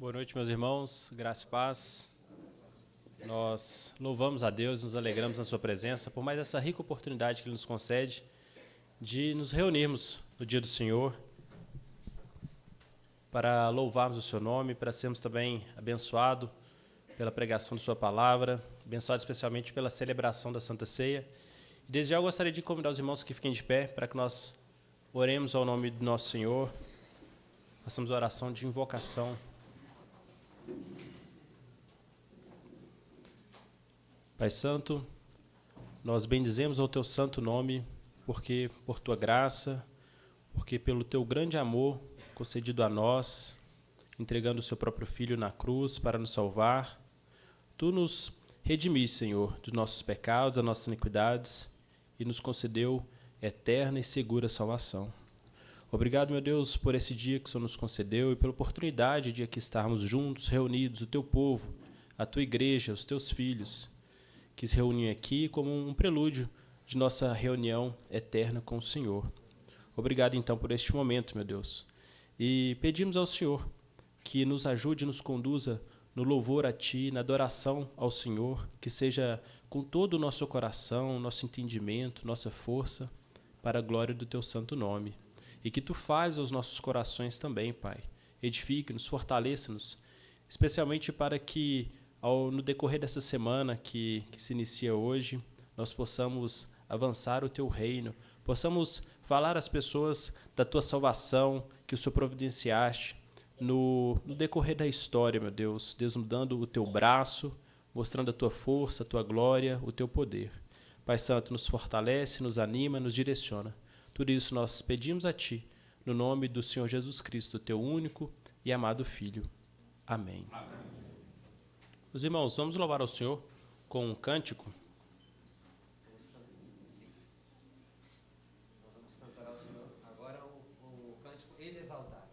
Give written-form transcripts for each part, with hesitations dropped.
Boa noite, meus irmãos, graça e paz. Nós louvamos a Deus, nos alegramos na sua presença, por mais essa rica oportunidade que Ele nos concede de nos reunirmos no dia do Senhor, para louvarmos o seu nome, para sermos também abençoados pela pregação de sua palavra, abençoados especialmente pela celebração da Santa Ceia. E desde já eu gostaria de convidar os irmãos que fiquem de pé, para que nós oremos ao nome do nosso Senhor, façamos a oração de invocação. Pai Santo, nós bendizemos ao Teu santo nome, porque por Tua graça, porque pelo Teu grande amor concedido a nós, entregando o Seu próprio Filho na cruz para nos salvar, Tu nos redimiste, Senhor, dos nossos pecados, das nossas iniquidades, e nos concedeu eterna e segura salvação. Obrigado, meu Deus, por esse dia que o Senhor nos concedeu e pela oportunidade de aqui estarmos juntos, reunidos, o Teu povo, a Tua igreja, os Teus filhos, que se reúnem aqui como um prelúdio de nossa reunião eterna com o Senhor. Obrigado, então, por este momento, meu Deus. E pedimos ao Senhor que nos ajude e nos conduza no louvor a Ti, na adoração ao Senhor, que seja com todo o nosso coração, nosso entendimento, nossa força, para a glória do Teu santo nome. E que Tu fales aos nossos corações também, Pai. Edifique-nos, fortaleça-nos, especialmente para que no decorrer dessa semana que se inicia hoje, nós possamos avançar o Teu reino, possamos falar às pessoas da Tua salvação, que o Senhor providenciaste no decorrer da história, meu Deus, desnudando o Teu braço, mostrando a Tua força, a Tua glória, o Teu poder. Pai Santo, nos fortalece, nos anima, nos direciona. Tudo isso nós pedimos a Ti, no nome do Senhor Jesus Cristo, Teu único e amado Filho. Amém. Amém. Meus irmãos, vamos louvar ao Senhor com um cântico. Nós vamos cantar ao Senhor agora o cântico Ele Exaltado.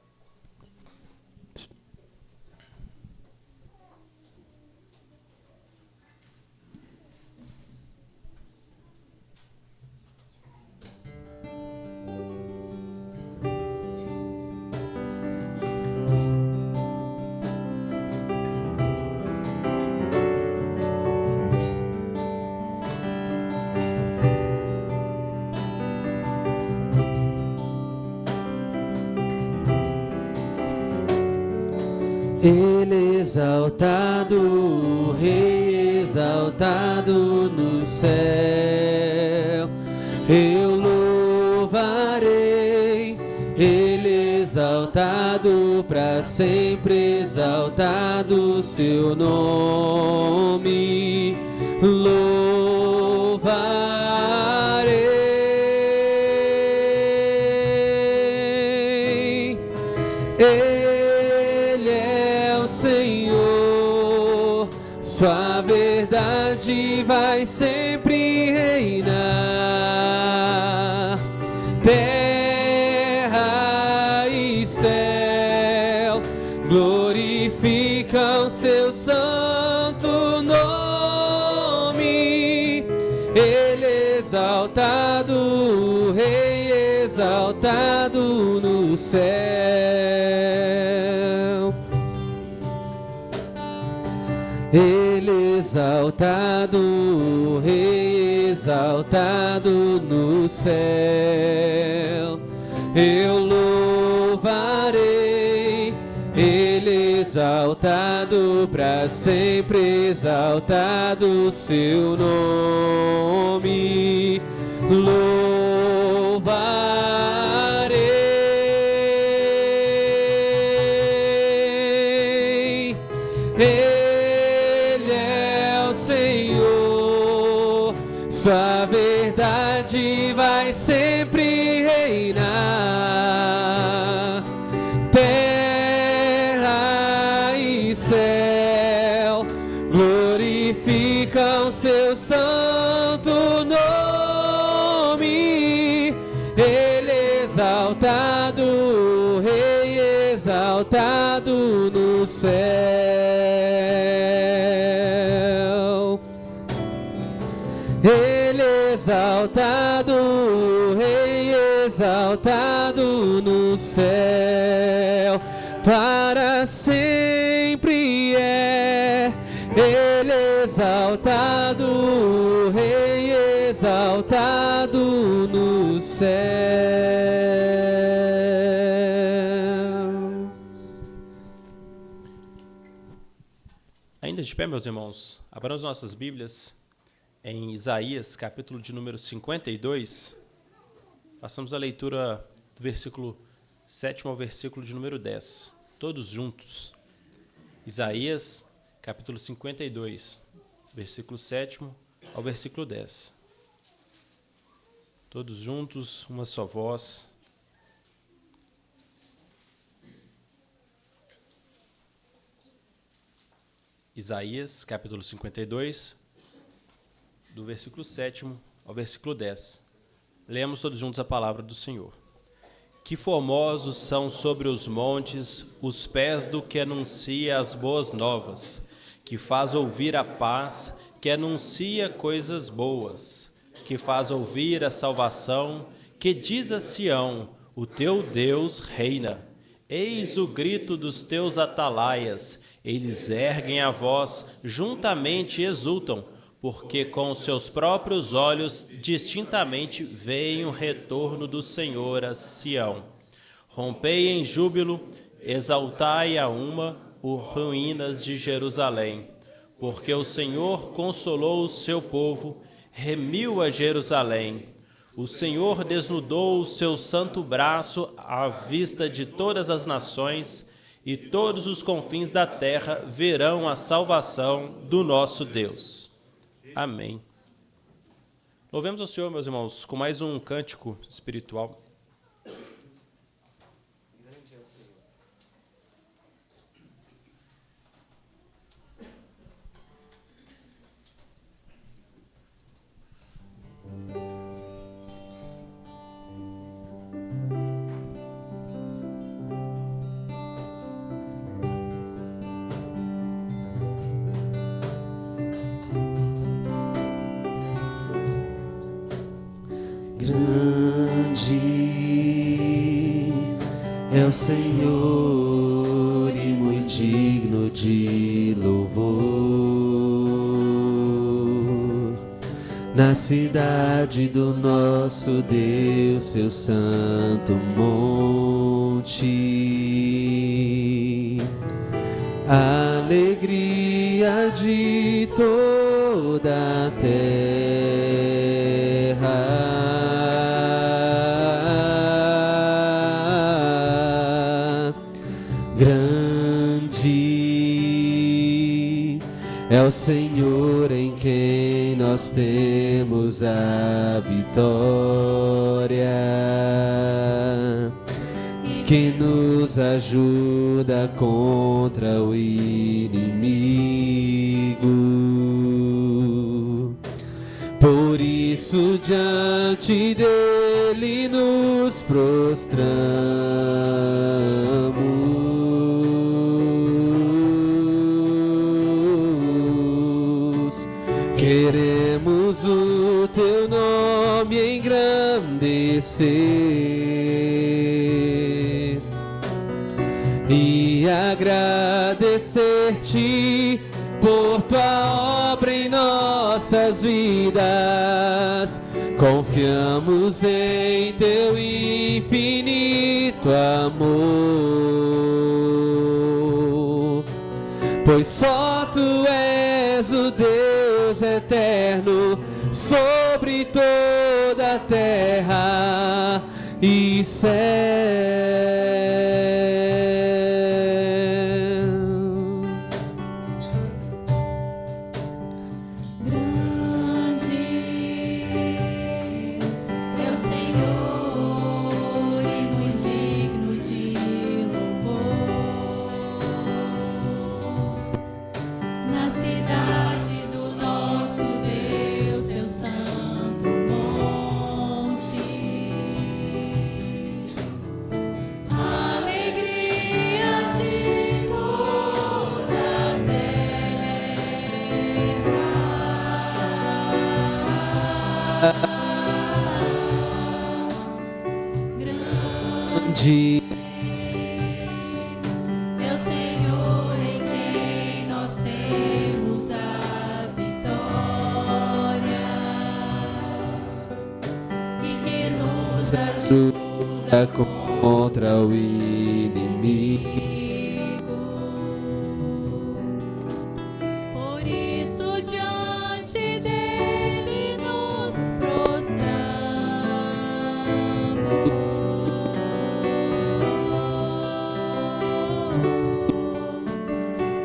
Ele exaltado, o Rei exaltado no céu, eu louvarei. Ele exaltado, para sempre exaltado o seu nome, louvarei. Sua verdade vai sempre reinar, terra e céu glorificam seu santo nome. Ele exaltado, o Rei exaltado no céu. Ele exaltado, o Rei exaltado no céu, eu louvarei. Ele exaltado, para sempre exaltado o seu nome, louvarei. Sua verdade vai sempre reinar, terra e céu glorificam seu santo nome. Ele exaltado, o Rei exaltado no céu. Ele exaltado, o Rei exaltado no céu, para sempre Ele exaltado, o Rei exaltado no céu. Ainda de pé, meus irmãos, abramos nossas Bíblias em Isaías, capítulo de número 52. Passamos a leitura do versículo 7 ao versículo de número 10, todos juntos. Isaías, capítulo 52, versículo 7 ao versículo 10. Todos juntos, uma só voz. Isaías, capítulo 52, do versículo 7 ao versículo 10. Lemos todos juntos a palavra do Senhor. Que formosos são sobre os montes os pés do que anuncia as boas novas, que faz ouvir a paz, que anuncia coisas boas, que faz ouvir a salvação, que diz a Sião, o teu Deus reina. Eis o grito dos teus atalaias, eles erguem a voz, juntamente exultam, porque com os seus próprios olhos distintamente veem o retorno do Senhor a Sião. Rompei em júbilo, exaltai a uma, ruínas de Jerusalém, porque o Senhor consolou o seu povo, remiu a Jerusalém. O Senhor desnudou o seu santo braço à vista de todas as nações, e todos os confins da terra verão a salvação do nosso Deus. Amém. Louvemos ao Senhor, meus irmãos, com mais um cântico espiritual. Grande é o Senhor. Grande é o Senhor e muito digno de louvor. Na cidade do nosso Deus, seu santo monte, a alegria de toda a terra. Grande é o Senhor em quem nós temos a vitória, que nos ajuda contra o inimigo. Por isso diante dele nos prostramos. Queremos o teu nome engrandecer e agradecer-te por tua obra em nossas vidas. Confiamos em teu infinito amor, pois só tu és o Deus eterno sobre toda a terra e céu. Grande é o Senhor em quem nós temos a ajuda contra o inimigo. Por isso diante dele nos prostramos.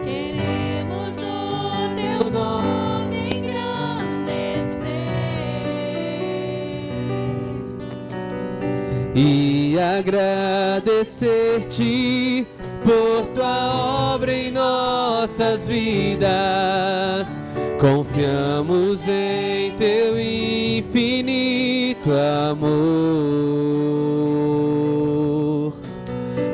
Queremos o teu nome engrandecer E agradecer-te por tua obra em nossas vidas. Confiamos em teu infinito amor,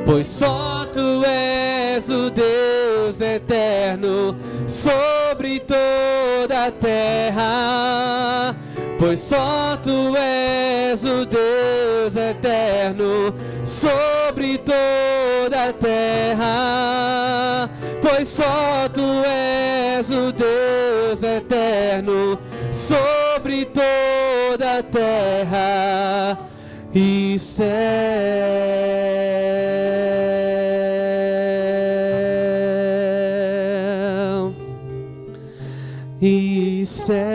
pois só tu és o Deus eterno sobre toda a terra. Pois só tu és o Deus eterno sobre toda a terra. Pois só tu és o Deus eterno sobre toda a terra e céu. E céu.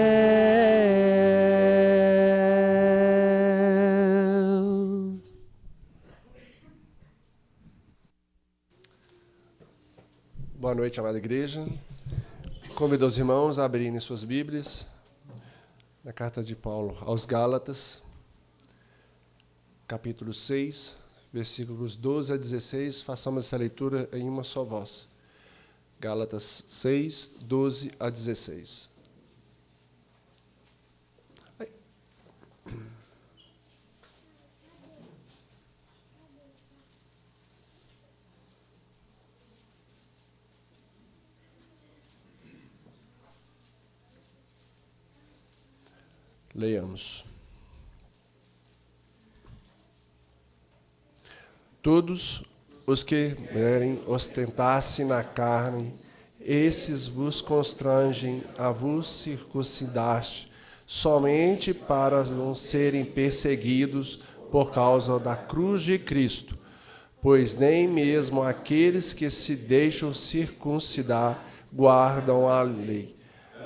Boa noite, amada igreja. Convido os irmãos a abrirem suas Bíblias na carta de Paulo aos Gálatas, capítulo 6, versículos 12 a 16. Façamos essa leitura em uma só voz. Gálatas 6, 12 a 16. Leiamos. Todos os que querem ostentar-se na carne, esses vos constrangem a vos circuncidar-se, somente para não serem perseguidos por causa da cruz de Cristo, pois nem mesmo aqueles que se deixam circuncidar guardam a lei.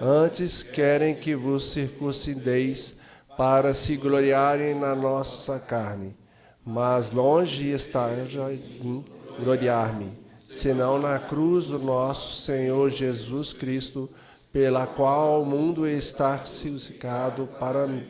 Antes querem que vos circuncideis para se gloriarem na nossa carne. Mas longe está já de gloriar-me, senão na cruz do nosso Senhor Jesus Cristo, pela qual o mundo está crucificado para mim,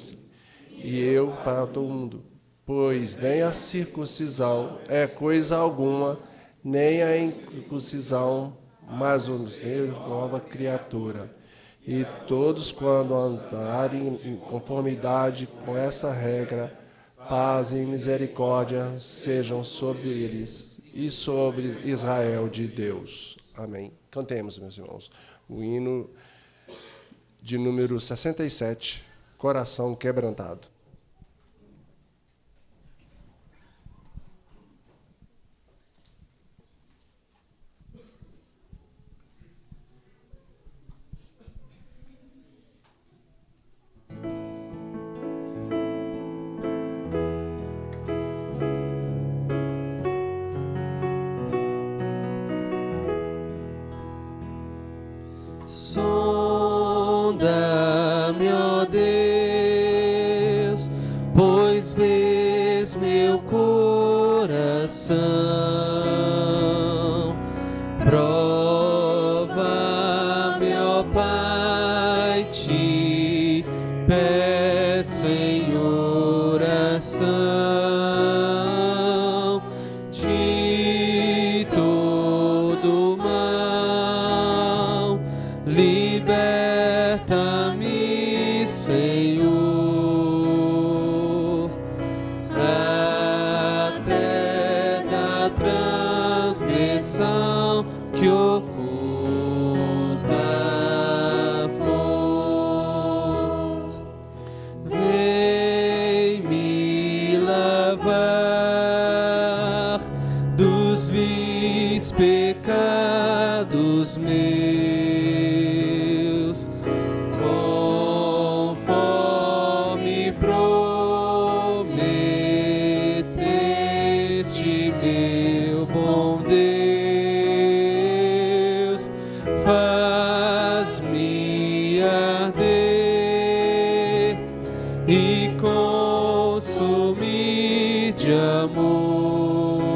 e eu para todo mundo. Pois nem a circuncisão é coisa alguma, nem a incircuncisão, mas o ser nova criatura. E todos, quando andarem em conformidade com essa regra, paz e misericórdia sejam sobre eles e sobre Israel de Deus. Amém. Cantemos, meus irmãos, o hino de número 67, Coração Quebrantado. Sonda-me, ó Deus, pois vês meu coração. Prova-me, ó Pai, te peço em oração, de todo mal, liberta-me, Senhor, até da transgressão que oculta for. Vem me lavar dos vis pecados meus, conforme prometeu. de amor,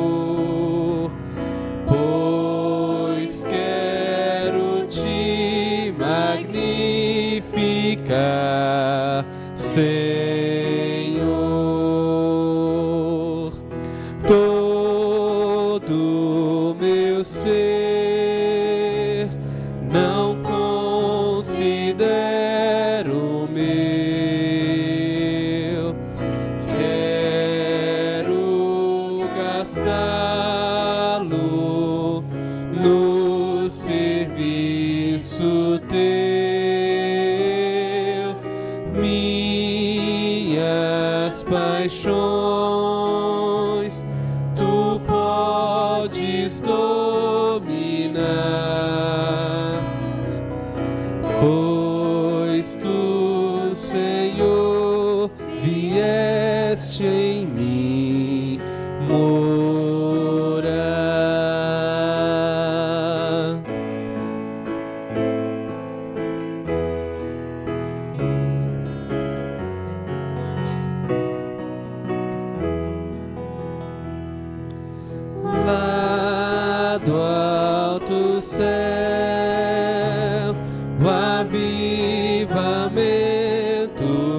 pois quero te magnificar, Senhor. Todo meu ser não considero meu, quero gastá-lo no serviço teu. Minhas paixões tu podes dominar, pois tu, Senhor, vieste em mim morar. Lá do alto céu, o avivamento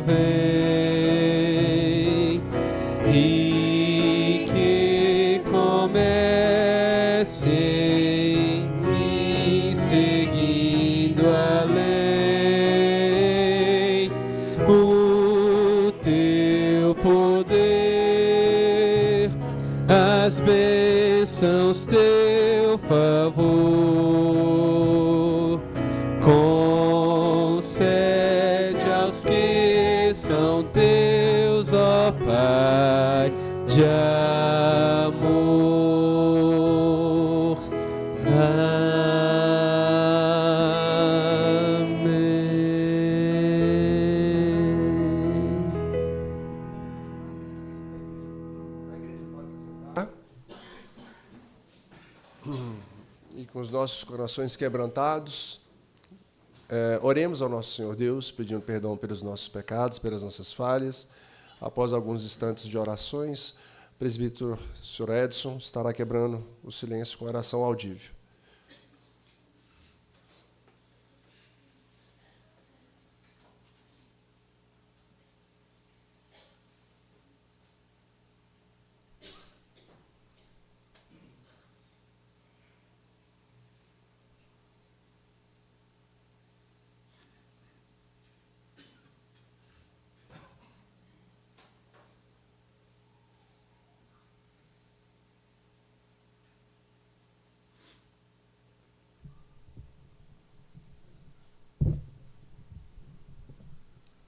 vem, e que comece em mim, seguindo além o teu poder, as bênçãos, teu favor. Concede aos que são teus, ó Pai de amor. Amém. E com os nossos corações quebrantados, oremos ao nosso Senhor Deus, pedindo perdão pelos nossos pecados, pelas nossas falhas. Após alguns instantes de orações, o presbítero Sr. Edson estará quebrando o silêncio com oração audível.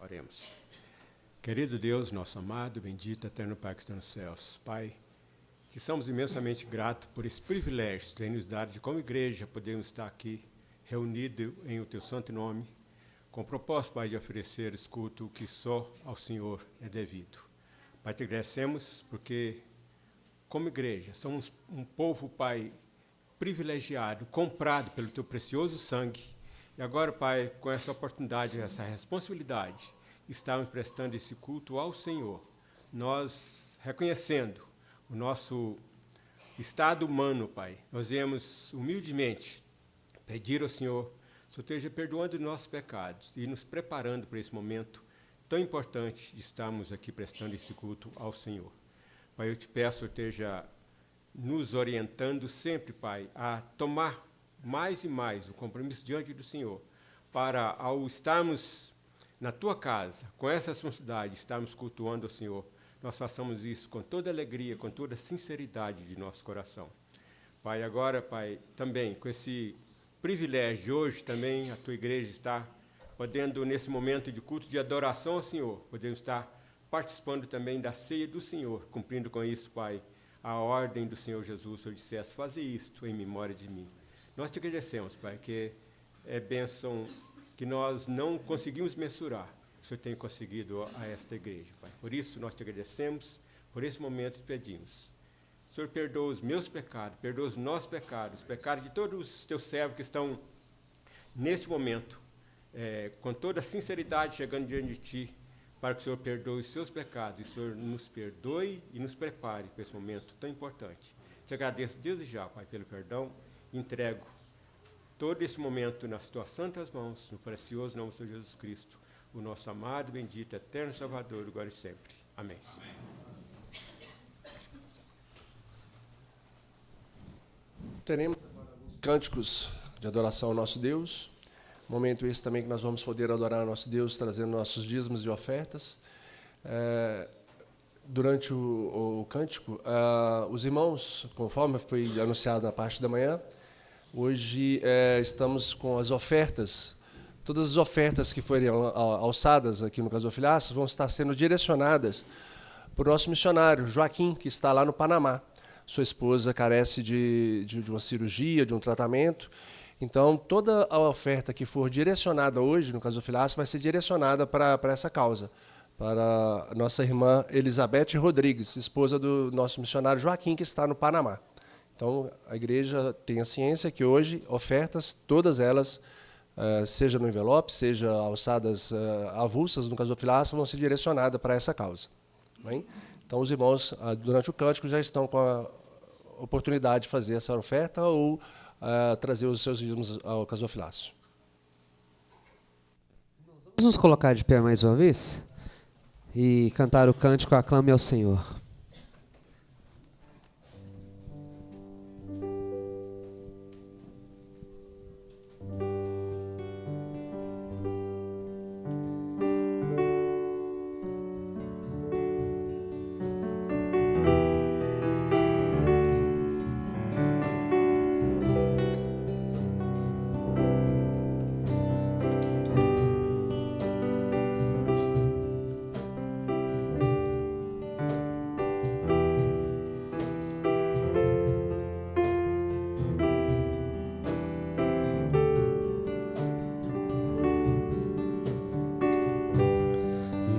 Oremos. Querido Deus, nosso amado, bendito, eterno Pai que está nos céus. Pai, que somos imensamente gratos por esse privilégio que tem nos dado de, como igreja, podermos estar aqui reunidos em o Teu santo nome, com o propósito, Pai, de oferecer esse culto que só ao Senhor é devido. Pai, te agradecemos porque, como igreja, somos um povo, Pai, privilegiado, comprado pelo Teu precioso sangue. E agora, Pai, com essa oportunidade, essa responsabilidade, estamos prestando esse culto ao Senhor, nós reconhecendo o nosso estado humano, Pai. Nós viemos humildemente pedir ao Senhor, que o Senhor esteja perdoando os nossos pecados e nos preparando para esse momento tão importante de estarmos aqui prestando esse culto ao Senhor. Pai, eu te peço, esteja nos orientando sempre, Pai, a tomar mais e mais o compromisso diante do Senhor, para, ao estarmos na Tua casa, com essa responsabilidade, estarmos cultuando o Senhor, nós façamos isso com toda alegria, com toda sinceridade de nosso coração. Pai, agora, Pai, também, com esse privilégio de hoje, também a Tua igreja está podendo, nesse momento de culto de adoração ao Senhor, podemos estar participando também da ceia do Senhor, cumprindo com isso, Pai, a ordem do Senhor Jesus. O Senhor dissesse, fazer isto em memória de mim. Nós te agradecemos, Pai, que é bênção que nós não conseguimos mensurar, o Senhor tem conseguido a esta igreja, Pai. Por isso, nós te agradecemos, por esse momento te pedimos. O Senhor perdoa os meus pecados, perdoa os nossos pecados, os pecados de todos os teus servos que estão, neste momento, com toda a sinceridade, chegando diante de ti, para que o Senhor perdoe os seus pecados, e o Senhor nos perdoe e nos prepare para esse momento tão importante. Te agradeço desde já, Pai, pelo perdão, entrego todo esse momento nas tuas santas mãos, no precioso nome do Senhor Jesus Cristo, o nosso amado, bendito, eterno Salvador, agora e sempre. Amém. Teremos cânticos de adoração ao nosso Deus. Momento esse também que nós vamos poder adorar ao nosso Deus, trazendo nossos dízimos e ofertas. Durante o cântico, os irmãos, conforme foi anunciado na parte da manhã, hoje estamos com as ofertas. Todas as ofertas que forem alçadas aqui no Gasofilaços vão estar sendo direcionadas para o nosso missionário, Joaquim, que está lá no Panamá. Sua esposa carece de uma cirurgia, de um tratamento. Então, toda a oferta que for direcionada hoje no Gasofilaços vai ser direcionada para essa causa, para a nossa irmã Elizabeth Rodrigues, esposa do nosso missionário Joaquim, que está no Panamá. Então, a igreja tem a ciência que hoje ofertas, todas elas, seja no envelope, seja alçadas avulsas no Gasofilaços, vão ser direcionadas para essa causa. Bem? Então, os irmãos, durante o cântico, já estão com a oportunidade de fazer essa oferta ou trazer os seus dízimos ao Gasofilaços. Vamos nos colocar de pé mais uma vez e cantar o cântico Aclame ao Senhor.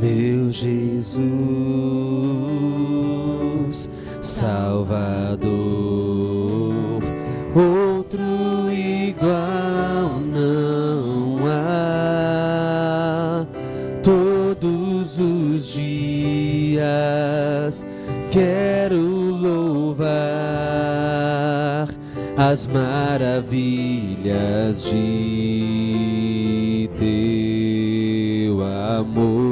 Meu Jesus, Salvador, outro igual não há. Todos os dias quero louvar as maravilhas de teu amor.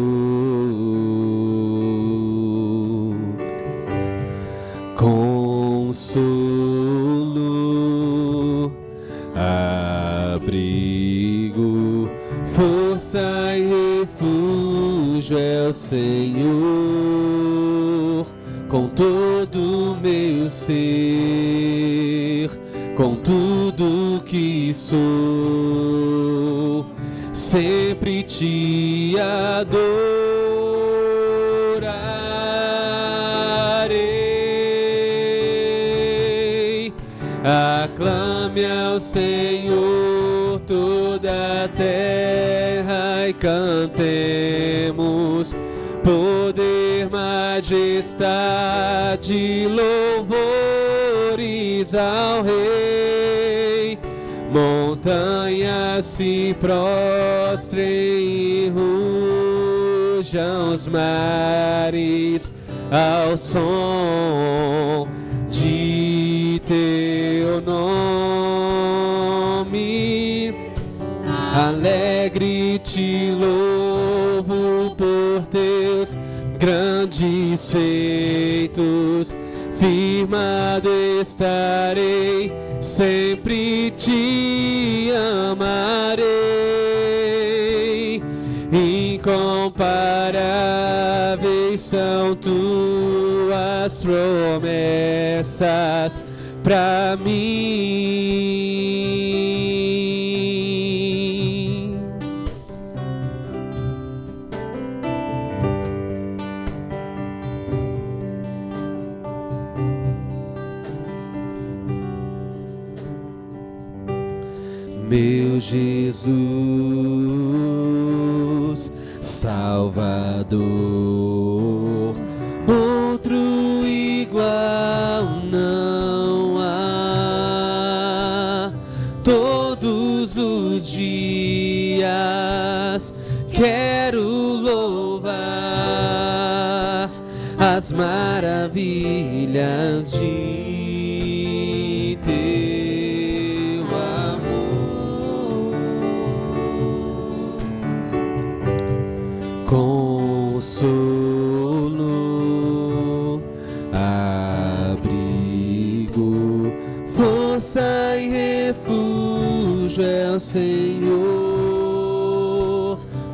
Consolo, abrigo, força e refúgio é o Senhor. Com todo o meu ser, com tudo que sou, sempre te adorarei. Aclame ao Senhor toda a terra e cantemos poder, majestade, louvores ao Rei. Montanhas se prostrem e rujam os mares ao som de teu nome. Alegre te louvo por teus grandes feitos, firmado estarei, sempre te amarei. Incomparáveis são tuas promessas pra mim. Meu Jesus, Salvador, outro igual não há. Todos os dias quero louvar as maravilhas de teu amor. Consolo, abrigo, força e refúgio é o Senhor.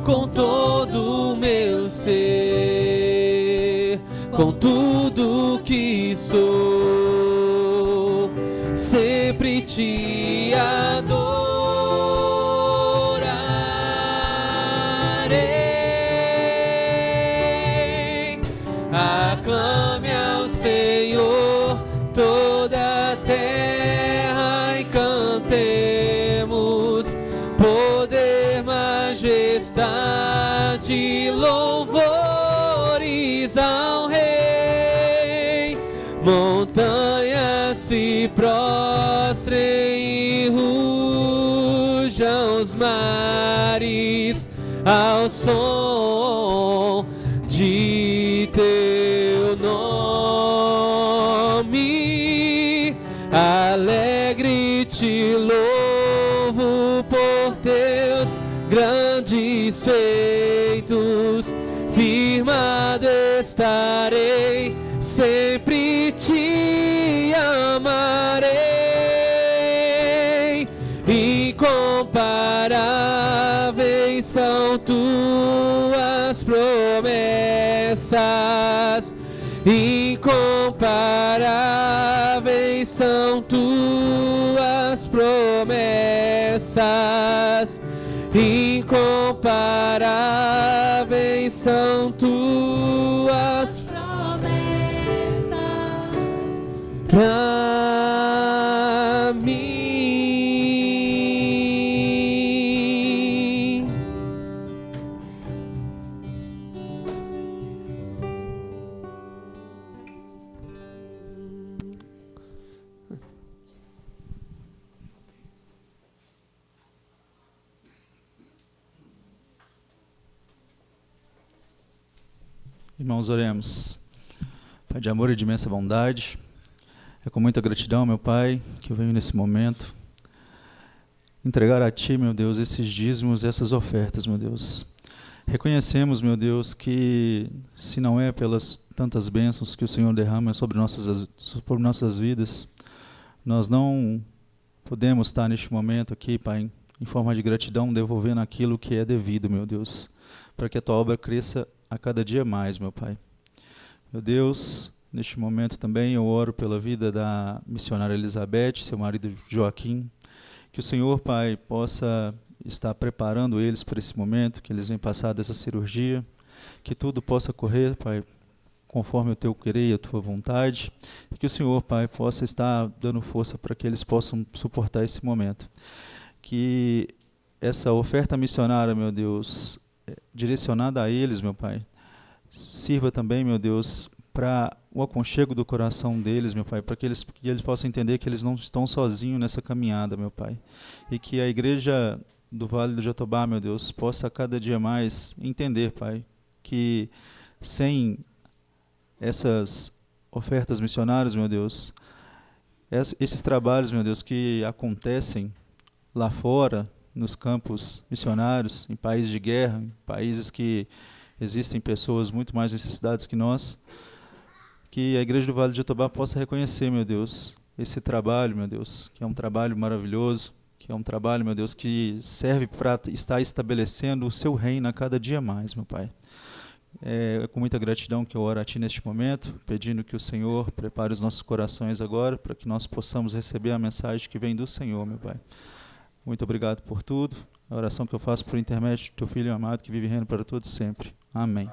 Com todo o meu ser, com tudo que sou, sempre te adorarei. Aclame ao Senhor toda a terra e cantemos poder, majestade, louvores ao Rei. Montanhas se prostrem e rujam os mares ao som de teu nome. Alegre te louvo por teus grandes feitos, firmado estarei, sempre te amarei. Incomparáveis são tuas promessas, incomparáveis são tuas promessas, incomparáveis são tuas promessas. pra mim. Irmãos, oremos. Pai de amor e de imensa bondade, é com muita gratidão, meu Pai, que eu venho nesse momento entregar a Ti, meu Deus, esses dízimos, essas ofertas, meu Deus. Reconhecemos, meu Deus, que se não é pelas tantas bênçãos que o Senhor derrama sobre nossas vidas, nós não podemos estar neste momento aqui, Pai, em forma de gratidão, devolvendo aquilo que é devido, meu Deus, para que a Tua obra cresça a cada dia mais, meu Pai. Meu Deus, neste momento também eu oro pela vida da missionária Elizabeth, seu marido Joaquim, que o Senhor, Pai, possa estar preparando eles para esse momento, que eles venham passar dessa cirurgia, que tudo possa correr, Pai, conforme o Teu querer e a Tua vontade, e que o Senhor, Pai, possa estar dando força para que eles possam suportar esse momento. Que essa oferta missionária, meu Deus, direcionada a eles, meu Pai, sirva também, meu Deus, para o aconchego do coração deles, meu Pai, para que eles possam entender que eles não estão sozinhos nessa caminhada, meu Pai, e que a igreja do Vale do Jatobá, meu Deus, possa cada dia mais entender, Pai, que sem essas ofertas missionárias, meu Deus, esses trabalhos, meu Deus, que acontecem lá fora, nos campos missionários, em países de guerra, em países que existem pessoas muito mais necessitadas que nós, que a Igreja do Vale do Jatobá possa reconhecer, meu Deus, esse trabalho, meu Deus, que é um trabalho maravilhoso, que é um trabalho, meu Deus, que serve para estar estabelecendo o Seu reino a cada dia mais, meu Pai. É com muita gratidão que eu oro a Ti neste momento, pedindo que o Senhor prepare os nossos corações agora, para que nós possamos receber a mensagem que vem do Senhor, meu Pai. Muito obrigado por tudo. A oração que eu faço por intermédio do Teu Filho amado, que vive e reina para todos sempre. Amém.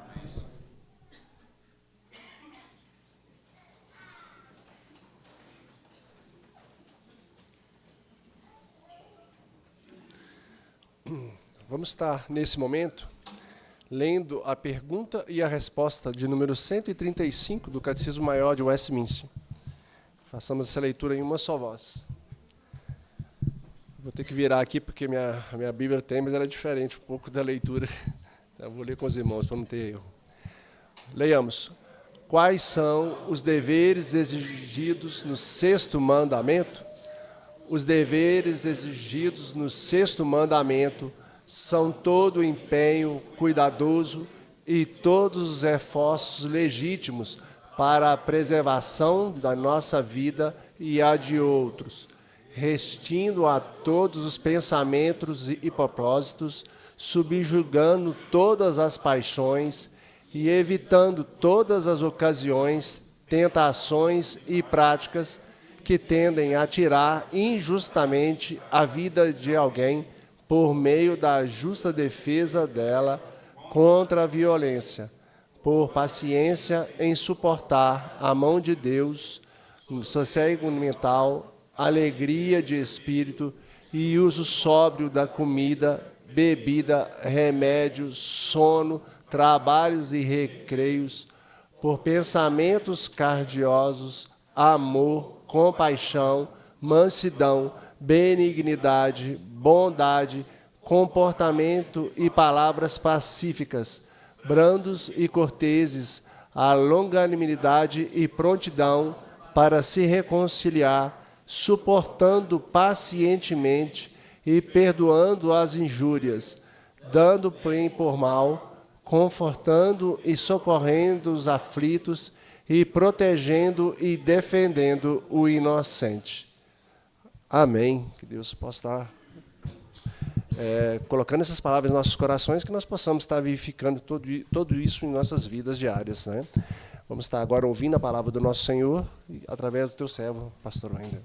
Vamos estar, nesse momento, lendo a pergunta e a resposta de número 135 do Catecismo Maior de Westminster. Façamos essa leitura em uma só voz. Vou ter que virar aqui, porque a minha Bíblia tem, mas ela é diferente um pouco da leitura. Eu vou ler com os irmãos, para não ter erro. Leiamos. quais são os deveres exigidos no sexto mandamento? Os deveres exigidos no sexto mandamento são todo o empenho cuidadoso e todos os esforços legítimos para a preservação da nossa vida e a de outros, restindo a todos os pensamentos e propósitos, subjugando todas as paixões e evitando todas as ocasiões, tentações e práticas que tendem a tirar injustamente a vida de alguém por meio da justa defesa dela contra a violência, por paciência em suportar a mão de Deus, sossego mental, alegria de espírito e uso sóbrio da comida, bebida, remédio, sono, trabalhos e recreios, por pensamentos cardiosos, amor, compaixão, mansidão, benignidade, bondade, comportamento e palavras pacíficas, brandos e corteses, a longanimidade e prontidão para se reconciliar, suportando pacientemente e perdoando as injúrias, dando bem por mal, confortando e socorrendo os aflitos e protegendo e defendendo o inocente. Amém. Que Deus possa estar colocando essas palavras em nossos corações, que nós possamos estar vivificando tudo isso em nossas vidas diárias, né? Vamos estar agora ouvindo a palavra do nosso Senhor, através do teu servo, pastor Wendel.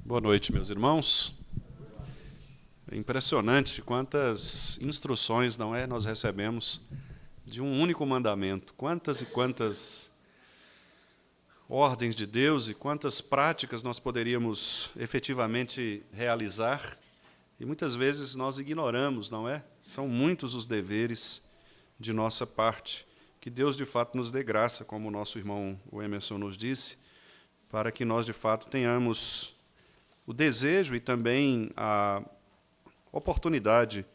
Boa noite, meus irmãos. É impressionante quantas instruções, não é, nós recebemos de um único mandamento. Quantas e quantas ordens de Deus e quantas práticas nós poderíamos efetivamente realizar. E muitas vezes nós ignoramos, não é? São muitos os deveres de nossa parte. Que Deus, de fato, nos dê graça, como o nosso irmão o Emerson nos disse, para que nós, de fato, tenhamos o desejo e também a oportunidade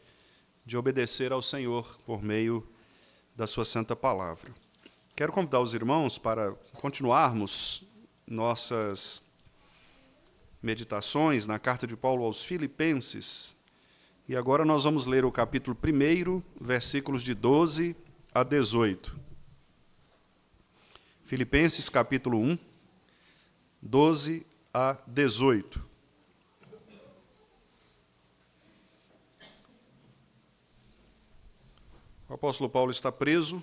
de obedecer ao Senhor por meio da sua santa palavra. Quero convidar os irmãos para continuarmos nossas meditações na carta de Paulo aos Filipenses. E agora nós vamos ler o capítulo 1, versículos de 12 a 18. Filipenses, capítulo 1, 12 a 18. O apóstolo Paulo está preso,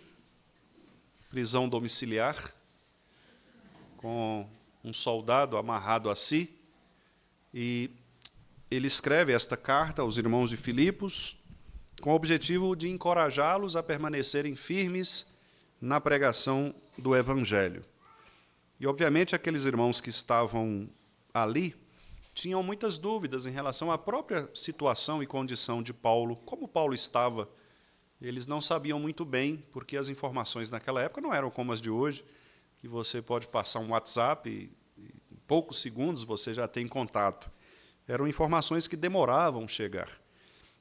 prisão domiciliar, com um soldado amarrado a si, e ele escreve esta carta aos irmãos de Filipos, com o objetivo de encorajá-los a permanecerem firmes na pregação do Evangelho. E, obviamente, aqueles irmãos que estavam ali tinham muitas dúvidas em relação à própria situação e condição de Paulo, como Paulo estava. Eles não sabiam muito bem, porque as informações naquela época não eram como as de hoje, que você pode passar um WhatsApp e em poucos segundos você já tem contato. Eram informações que demoravam chegar.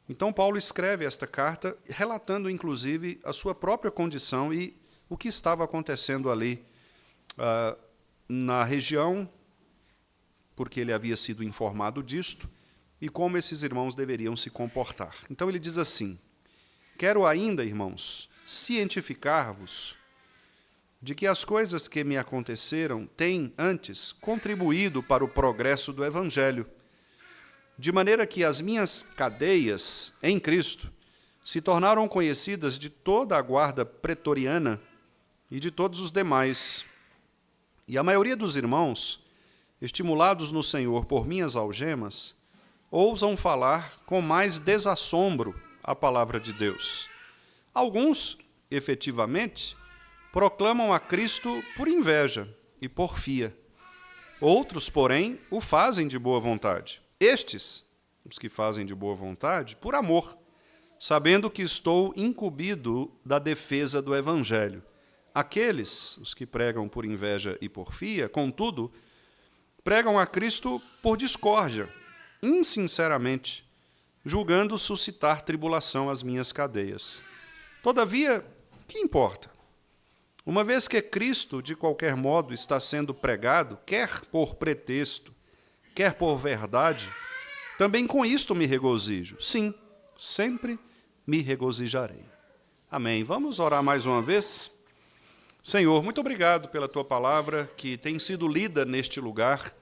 Então, Paulo escreve esta carta, relatando, inclusive, a sua própria condição e o que estava acontecendo ali na região, porque ele havia sido informado disto, e como esses irmãos deveriam se comportar. Então, ele diz assim: quero ainda, irmãos, cientificar-vos de que as coisas que me aconteceram têm, antes, contribuído para o progresso do Evangelho, de maneira que as minhas cadeias em Cristo se tornaram conhecidas de toda a guarda pretoriana e de todos os demais. E a maioria dos irmãos, estimulados no Senhor por minhas algemas, ousam falar com mais desassombro a palavra de Deus. Alguns, efetivamente, proclamam a Cristo por inveja e porfia. Outros, porém, o fazem de boa vontade. Estes, os que fazem de boa vontade, por amor, sabendo que estou incumbido da defesa do Evangelho. Aqueles, os que pregam por inveja e porfia, contudo, pregam a Cristo por discórdia, insinceramente, julgando suscitar tribulação às minhas cadeias. Todavia, que importa? Uma vez que Cristo, de qualquer modo, está sendo pregado, quer por pretexto, quer por verdade, também com isto me regozijo. Sim, sempre me regozijarei. Amém. Vamos orar mais uma vez? Senhor, muito obrigado pela Tua palavra que tem sido lida neste lugar,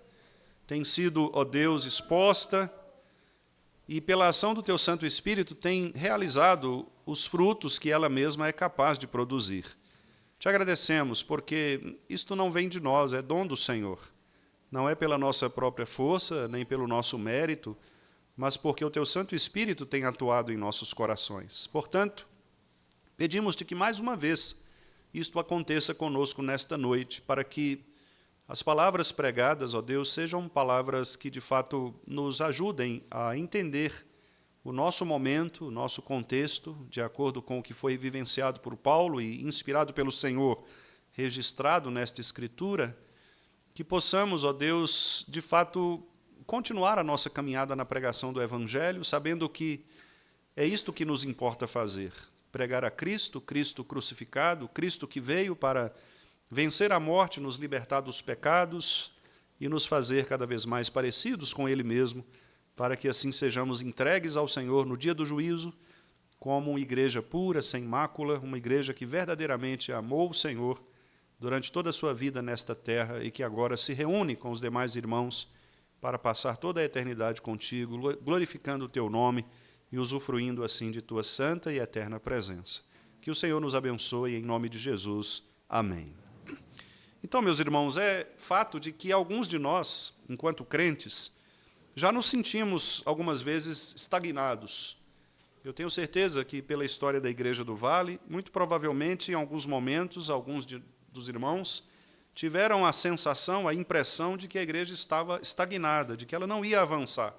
tem sido, ó Deus, exposta e pela ação do Teu Santo Espírito tem realizado os frutos que ela mesma é capaz de produzir. Te agradecemos porque isto não vem de nós, é dom do Senhor. Não é pela nossa própria força, nem pelo nosso mérito, mas porque o Teu Santo Espírito tem atuado em nossos corações. Portanto, pedimos-te que mais uma vez isto aconteça conosco nesta noite, para que as palavras pregadas, ó Deus, sejam palavras que de fato nos ajudem a entender o nosso momento, o nosso contexto, de acordo com o que foi vivenciado por Paulo e inspirado pelo Senhor, registrado nesta Escritura, que possamos, ó Deus, de fato, continuar a nossa caminhada na pregação do Evangelho, sabendo que é isto que nos importa fazer, pregar a Cristo, Cristo crucificado, Cristo que veio para vencer a morte, nos libertar dos pecados e nos fazer cada vez mais parecidos com Ele mesmo, para que assim sejamos entregues ao Senhor no dia do juízo, como uma igreja pura, sem mácula, uma igreja que verdadeiramente amou o Senhor durante toda a sua vida nesta terra e que agora se reúne com os demais irmãos para passar toda a eternidade contigo, glorificando o Teu nome e usufruindo assim de Tua santa e eterna presença. Que o Senhor nos abençoe em nome de Jesus. Amém. Então, meus irmãos, é fato de que alguns de nós, enquanto crentes, já nos sentimos, algumas vezes, estagnados. Eu tenho certeza que, pela história da Igreja do Vale, muito provavelmente, em alguns momentos, alguns dos irmãos tiveram a sensação, a impressão de que a igreja estava estagnada, de que ela não ia avançar.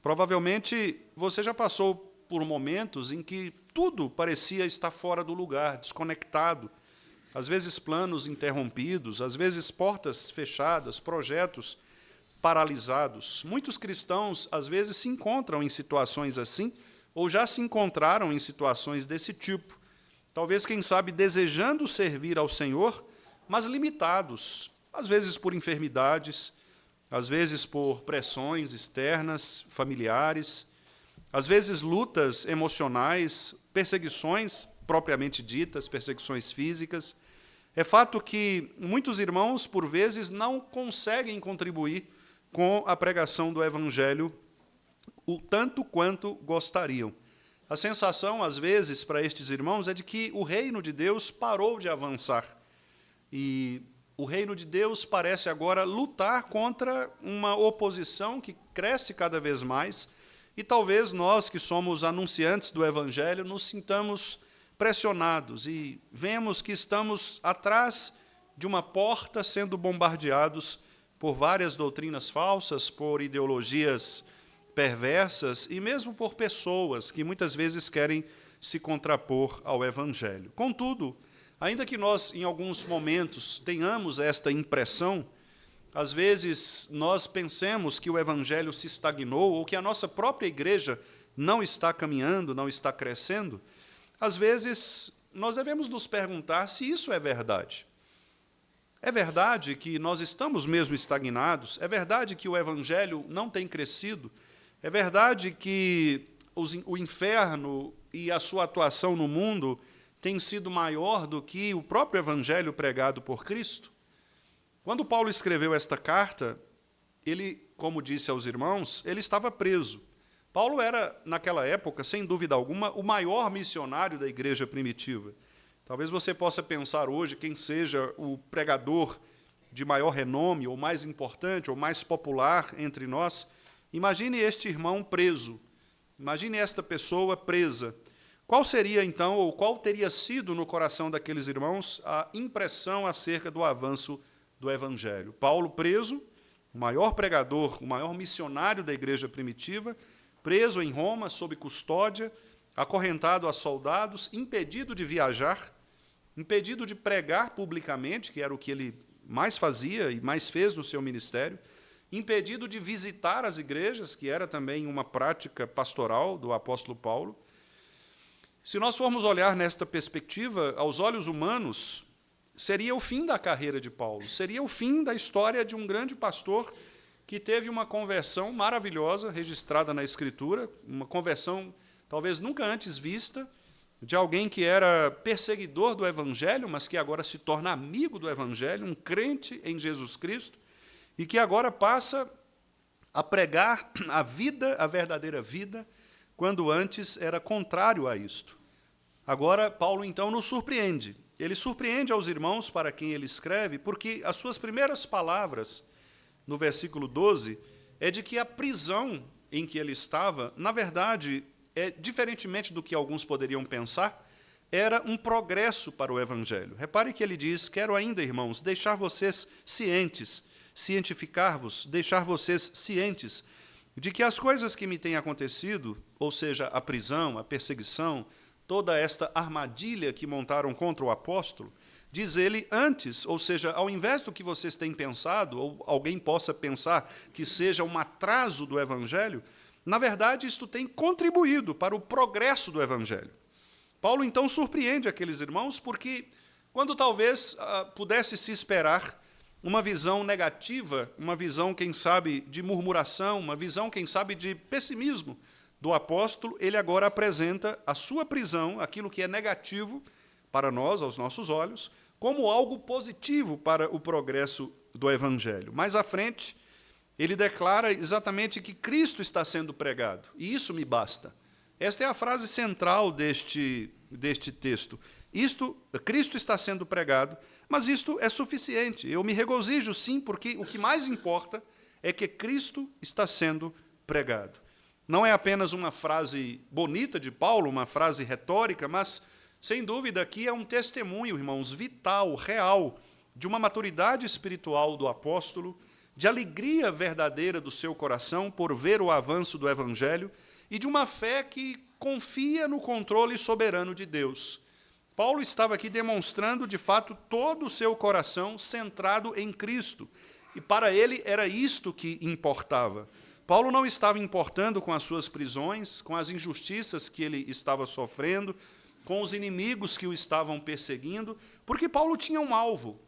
Provavelmente, você já passou por momentos em que tudo parecia estar fora do lugar, desconectado, às vezes planos interrompidos, às vezes portas fechadas, projetos paralisados. Muitos cristãos, às vezes, se encontram em situações assim, ou já se encontraram em situações desse tipo. Talvez, quem sabe, desejando servir ao Senhor, mas limitados, às vezes por enfermidades, às vezes por pressões externas, familiares, às vezes lutas emocionais, perseguições propriamente ditas, perseguições físicas. É fato que muitos irmãos, por vezes, não conseguem contribuir com a pregação do Evangelho o tanto quanto gostariam. A sensação, às vezes, para estes irmãos é de que o reino de Deus parou de avançar. E o reino de Deus parece agora lutar contra uma oposição que cresce cada vez mais, e talvez nós, que somos anunciantes do Evangelho, nos sintamos pressionados e vemos que estamos atrás de uma porta sendo bombardeados por várias doutrinas falsas, por ideologias perversas e mesmo por pessoas que muitas vezes querem se contrapor ao Evangelho. Contudo, ainda que nós, em alguns momentos, tenhamos esta impressão, às vezes nós pensemos que o Evangelho se estagnou ou que a nossa própria igreja não está caminhando, não está crescendo, às vezes nós devemos nos perguntar se isso é verdade. É verdade que nós estamos mesmo estagnados? É verdade que o Evangelho não tem crescido? É verdade que o inferno e a sua atuação no mundo tem sido maior do que o próprio Evangelho pregado por Cristo? Quando Paulo escreveu esta carta, ele, como disse aos irmãos, ele estava preso. Paulo era, naquela época, sem dúvida alguma, o maior missionário da igreja primitiva. Talvez você possa pensar hoje quem seja o pregador de maior renome, ou mais importante, ou mais popular entre nós. Imagine este irmão preso. Imagine esta pessoa presa. Qual seria, então, ou qual teria sido no coração daqueles irmãos a impressão acerca do avanço do Evangelho? Paulo preso, o maior pregador, o maior missionário da igreja primitiva, preso em Roma, sob custódia, acorrentado a soldados, impedido de viajar, impedido de pregar publicamente, que era o que ele mais fazia e mais fez no seu ministério, impedido de visitar as igrejas, que era também uma prática pastoral do apóstolo Paulo. Se nós formos olhar nesta perspectiva, aos olhos humanos, seria o fim da carreira de Paulo, seria o fim da história de um grande pastor que teve uma conversão maravilhosa, registrada na Escritura, uma conversão talvez nunca antes vista, de alguém que era perseguidor do Evangelho, mas que agora se torna amigo do Evangelho, um crente em Jesus Cristo, e que agora passa a pregar a vida, a verdadeira vida, quando antes era contrário a isto. Agora, Paulo, então, nos surpreende. Ele surpreende aos irmãos para quem ele escreve, porque as suas primeiras palavras, no versículo 12, é de que a prisão em que ele estava, na verdade, diferentemente do que alguns poderiam pensar, era um progresso para o Evangelho. Repare que ele diz: quero ainda, irmãos, deixar vocês cientes, cientificar-vos, deixar vocês cientes de que as coisas que me têm acontecido, ou seja, a prisão, a perseguição, toda esta armadilha que montaram contra o apóstolo, diz ele, antes, ou seja, ao invés do que vocês têm pensado, ou alguém possa pensar que seja um atraso do Evangelho, na verdade, isto tem contribuído para o progresso do Evangelho. Paulo, então, surpreende aqueles irmãos, porque quando talvez pudesse se esperar uma visão negativa, uma visão, quem sabe, de murmuração, uma visão, quem sabe, de pessimismo do apóstolo, ele agora apresenta a sua prisão, aquilo que é negativo para nós, aos nossos olhos, como algo positivo para o progresso do Evangelho. Mais à frente, ele declara exatamente que Cristo está sendo pregado, e isso me basta. Esta é a frase central deste texto. Cristo está sendo pregado, mas isto é suficiente. Eu me regozijo, sim, porque o que mais importa é que Cristo está sendo pregado. Não é apenas uma frase bonita de Paulo, uma frase retórica, mas, sem dúvida, aqui é um testemunho, irmãos, vital, real, de uma maturidade espiritual do apóstolo, de alegria verdadeira do seu coração por ver o avanço do Evangelho e de uma fé que confia no controle soberano de Deus. Paulo estava aqui demonstrando, de fato, todo o seu coração centrado em Cristo, e para ele era isto que importava. Paulo não estava importando com as suas prisões, com as injustiças que ele estava sofrendo, com os inimigos que o estavam perseguindo, porque Paulo tinha um alvo.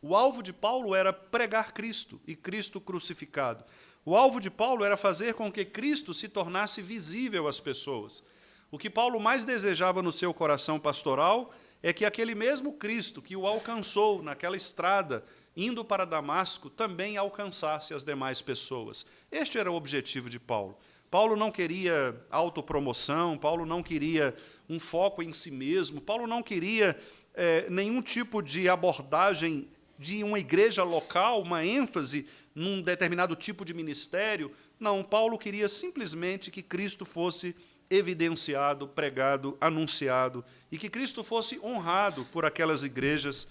O alvo de Paulo era pregar Cristo e Cristo crucificado. O alvo de Paulo era fazer com que Cristo se tornasse visível às pessoas. O que Paulo mais desejava no seu coração pastoral é que aquele mesmo Cristo que o alcançou naquela estrada, indo para Damasco, também alcançasse as demais pessoas. Este era o objetivo de Paulo. Paulo não queria autopromoção, Paulo não queria um foco em si mesmo, Paulo não queria nenhum tipo de abordagem de uma igreja local, uma ênfase num determinado tipo de ministério. Não, Paulo queria simplesmente que Cristo fosse evidenciado, pregado, anunciado, e que Cristo fosse honrado por aquelas igrejas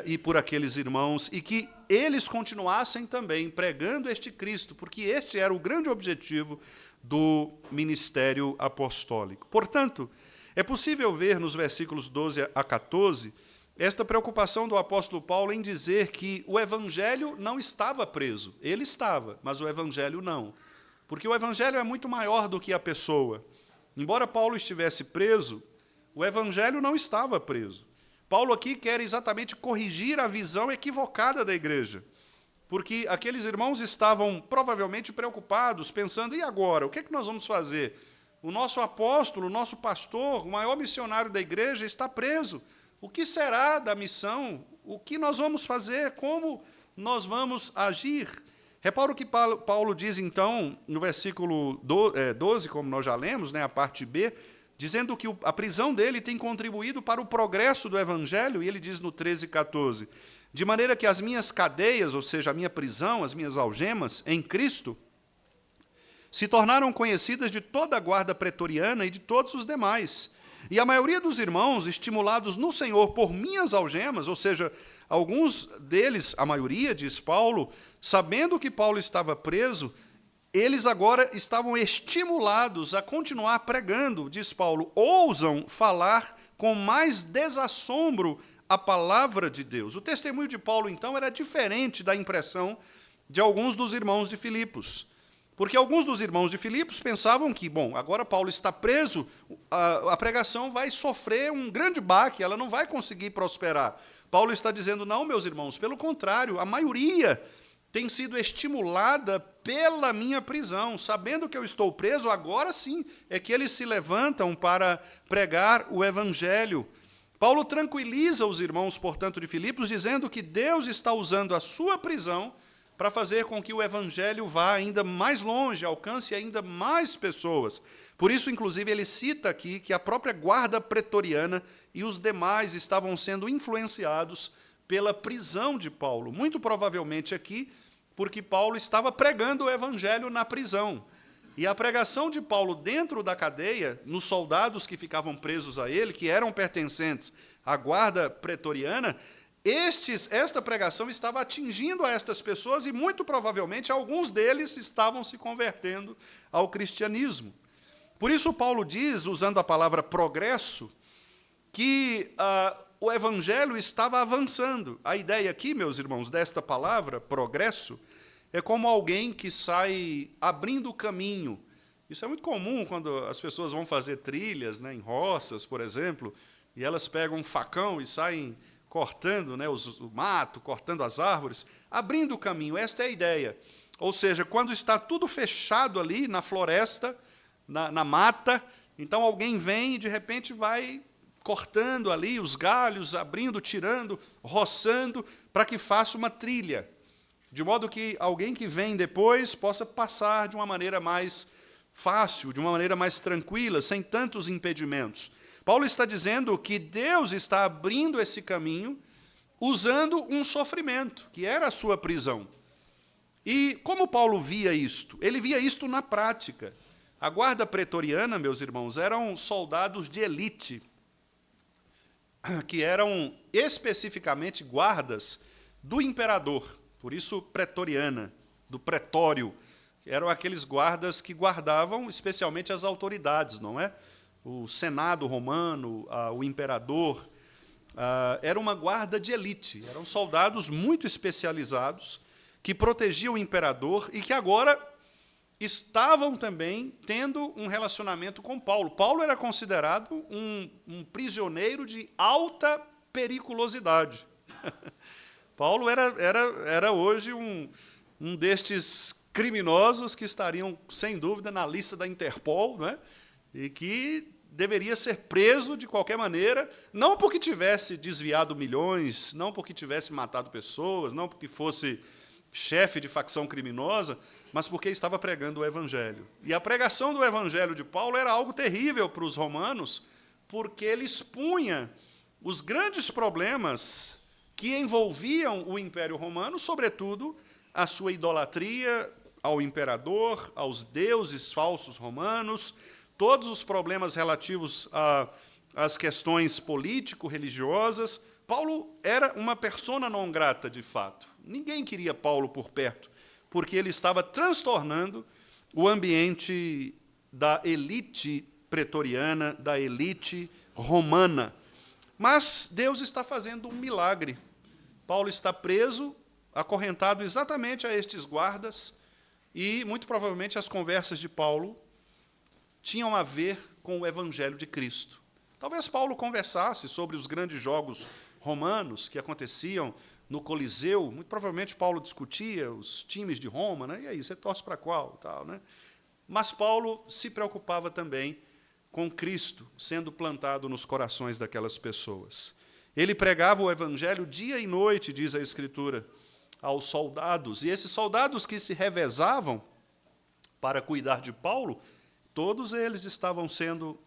e por aqueles irmãos, e que eles continuassem também pregando este Cristo, porque este era o grande objetivo do ministério apostólico. Portanto, é possível ver nos versículos 12 a 14 esta preocupação do apóstolo Paulo em dizer que o Evangelho não estava preso. Ele estava, mas o Evangelho não. Porque o Evangelho é muito maior do que a pessoa. Embora Paulo estivesse preso, o Evangelho não estava preso. Paulo aqui quer exatamente corrigir a visão equivocada da igreja, porque aqueles irmãos estavam provavelmente preocupados, pensando, e agora, o que é que nós vamos fazer? O nosso apóstolo, o nosso pastor, o maior missionário da igreja está preso. O que será da missão? O que nós vamos fazer? Como nós vamos agir? Repara o que Paulo diz, então, no versículo 12, como nós já lemos, né, a parte B, dizendo que a prisão dele tem contribuído para o progresso do Evangelho, e ele diz no 13 e 14, de maneira que as minhas cadeias, ou seja, a minha prisão, as minhas algemas em Cristo, se tornaram conhecidas de toda a guarda pretoriana e de todos os demais. E a maioria dos irmãos, estimulados no Senhor por minhas algemas, ou seja, alguns deles, a maioria, diz Paulo, sabendo que Paulo estava preso, eles agora estavam estimulados a continuar pregando, diz Paulo, ousam falar com mais desassombro a palavra de Deus. O testemunho de Paulo, então, era diferente da impressão de alguns dos irmãos de Filipos. Porque alguns dos irmãos de Filipos pensavam que, bom, agora Paulo está preso, a pregação vai sofrer um grande baque, ela não vai conseguir prosperar. Paulo está dizendo, não, meus irmãos, pelo contrário, a maioria tem sido estimulada pela minha prisão. Sabendo que eu estou preso, agora sim é que eles se levantam para pregar o evangelho. Paulo tranquiliza os irmãos, portanto, de Filipos, dizendo que Deus está usando a sua prisão para fazer com que o evangelho vá ainda mais longe, alcance ainda mais pessoas. Por isso, inclusive, ele cita aqui que a própria guarda pretoriana e os demais estavam sendo influenciados pela prisão de Paulo. Muito provavelmente aqui, porque Paulo estava pregando o evangelho na prisão. E a pregação de Paulo dentro da cadeia, nos soldados que ficavam presos a ele, que eram pertencentes à guarda pretoriana, esta pregação estava atingindo a estas pessoas e, muito provavelmente, alguns deles estavam se convertendo ao cristianismo. Por isso, Paulo diz, usando a palavra progresso, que o evangelho estava avançando. A ideia aqui, meus irmãos, desta palavra, progresso, é como alguém que sai abrindo o caminho. Isso é muito comum quando as pessoas vão fazer trilhas, né, em roças, por exemplo, e elas pegam um facão e saem cortando, né, o mato, cortando as árvores, abrindo o caminho. Esta é a ideia. Ou seja, quando está tudo fechado ali na floresta, na mata, então alguém vem e, de repente, vai cortando ali os galhos, abrindo, tirando, roçando, para que faça uma trilha, de modo que alguém que vem depois possa passar de uma maneira mais fácil, de uma maneira mais tranquila, sem tantos impedimentos. Paulo está dizendo que Deus está abrindo esse caminho usando um sofrimento, que era a sua prisão. E como Paulo via isto? Ele via isto na prática. A guarda pretoriana, meus irmãos, eram soldados de elite, que eram especificamente guardas do imperador, por isso pretoriana, do pretório. Eram aqueles guardas que guardavam especialmente as autoridades, não é? O Senado romano, o imperador, era uma guarda de elite, eram soldados muito especializados que protegiam o imperador e que agora estavam também tendo um relacionamento com Paulo. Paulo era considerado um prisioneiro de alta periculosidade. Paulo era hoje um destes criminosos que estariam, sem dúvida, na lista da Interpol, não é? E que deveria ser preso de qualquer maneira, não porque tivesse desviado milhões, não porque tivesse matado pessoas, não porque fosse chefe de facção criminosa, mas porque estava pregando o evangelho. E a pregação do evangelho de Paulo era algo terrível para os romanos, porque ele expunha os grandes problemas que envolviam o Império Romano, sobretudo a sua idolatria ao imperador, aos deuses falsos romanos, todos os problemas relativos às questões político-religiosas. Paulo era uma persona non grata, de fato. Ninguém queria Paulo por perto, porque ele estava transtornando o ambiente da elite pretoriana, da elite romana. Mas Deus está fazendo um milagre. Paulo está preso, acorrentado exatamente a estes guardas, e, muito provavelmente, as conversas de Paulo tinham a ver com o evangelho de Cristo. Talvez Paulo conversasse sobre os grandes jogos romanos que aconteciam no Coliseu. Muito provavelmente Paulo discutia os times de Roma, né? E aí, você torce para qual? Tal, né? Mas Paulo se preocupava também com Cristo sendo plantado nos corações daquelas pessoas. Ele pregava o evangelho dia e noite, diz a Escritura, aos soldados. E esses soldados que se revezavam para cuidar de Paulo, todos eles estavam sendo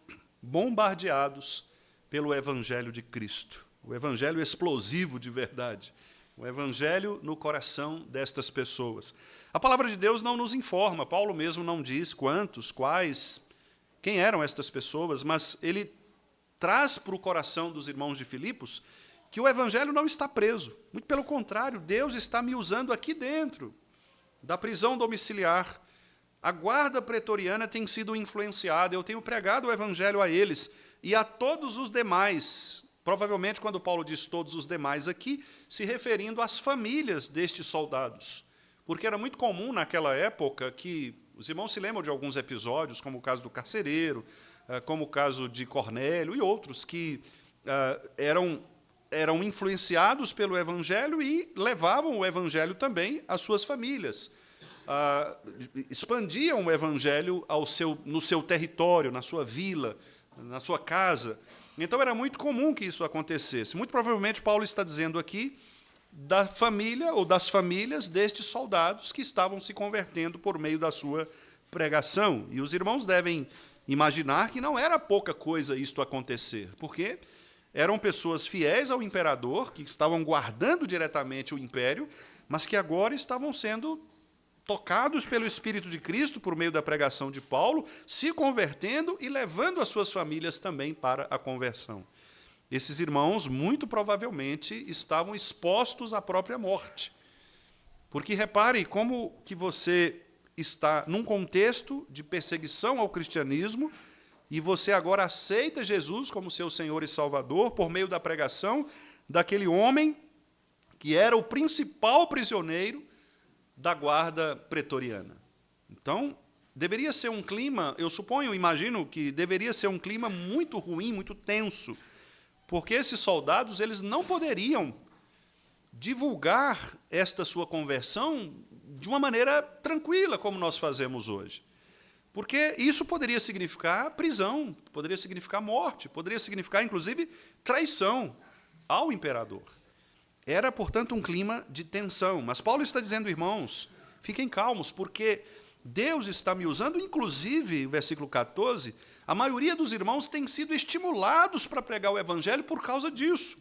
bombardeados pelo evangelho de Cristo. O evangelho explosivo de verdade. O evangelho no coração destas pessoas. A palavra de Deus não nos informa, Paulo mesmo não diz quantos, quais, quem eram estas pessoas, mas ele traz para o coração dos irmãos de Filipos que o evangelho não está preso. Muito pelo contrário, Deus está me usando aqui dentro da prisão domiciliar. A guarda pretoriana tem sido influenciada, eu tenho pregado o evangelho a eles e a todos os demais. Provavelmente, quando Paulo diz todos os demais aqui, se referindo às famílias destes soldados. porque era muito comum naquela época que, os irmãos se lembram de alguns episódios, como o caso do carcereiro, como o caso de Cornélio e outros, que eram influenciados pelo Evangelho e levavam o Evangelho também às suas famílias. Expandiam o Evangelho no seu território, na sua vila, na sua casa. Então, era muito comum que isso acontecesse. Muito provavelmente, Paulo está dizendo aqui da família ou das famílias destes soldados que estavam se convertendo por meio da sua pregação. E os irmãos devem imaginar que não era pouca coisa isto acontecer, porque eram pessoas fiéis ao imperador, que estavam guardando diretamente o império, mas que agora estavam sendo tocados pelo Espírito de Cristo por meio da pregação de Paulo, se convertendo e levando as suas famílias também para a conversão. Esses irmãos, muito provavelmente, estavam expostos à própria morte. Porque repare como que você está num contexto de perseguição ao cristianismo e você agora aceita Jesus como seu Senhor e Salvador por meio da pregação daquele homem que era o principal prisioneiro da guarda pretoriana. Então, deveria ser um clima, eu suponho, imagino que deveria ser um clima muito ruim, muito tenso, porque esses soldados eles não poderiam divulgar esta sua conversão de uma maneira tranquila, como nós fazemos hoje. Porque isso poderia significar prisão, poderia significar morte, poderia significar, inclusive, traição ao imperador. Era, portanto, um clima de tensão. Mas Paulo está dizendo, irmãos, fiquem calmos, porque Deus está me usando, inclusive, versículo 14, a maioria dos irmãos tem sido estimulados para pregar o evangelho por causa disso,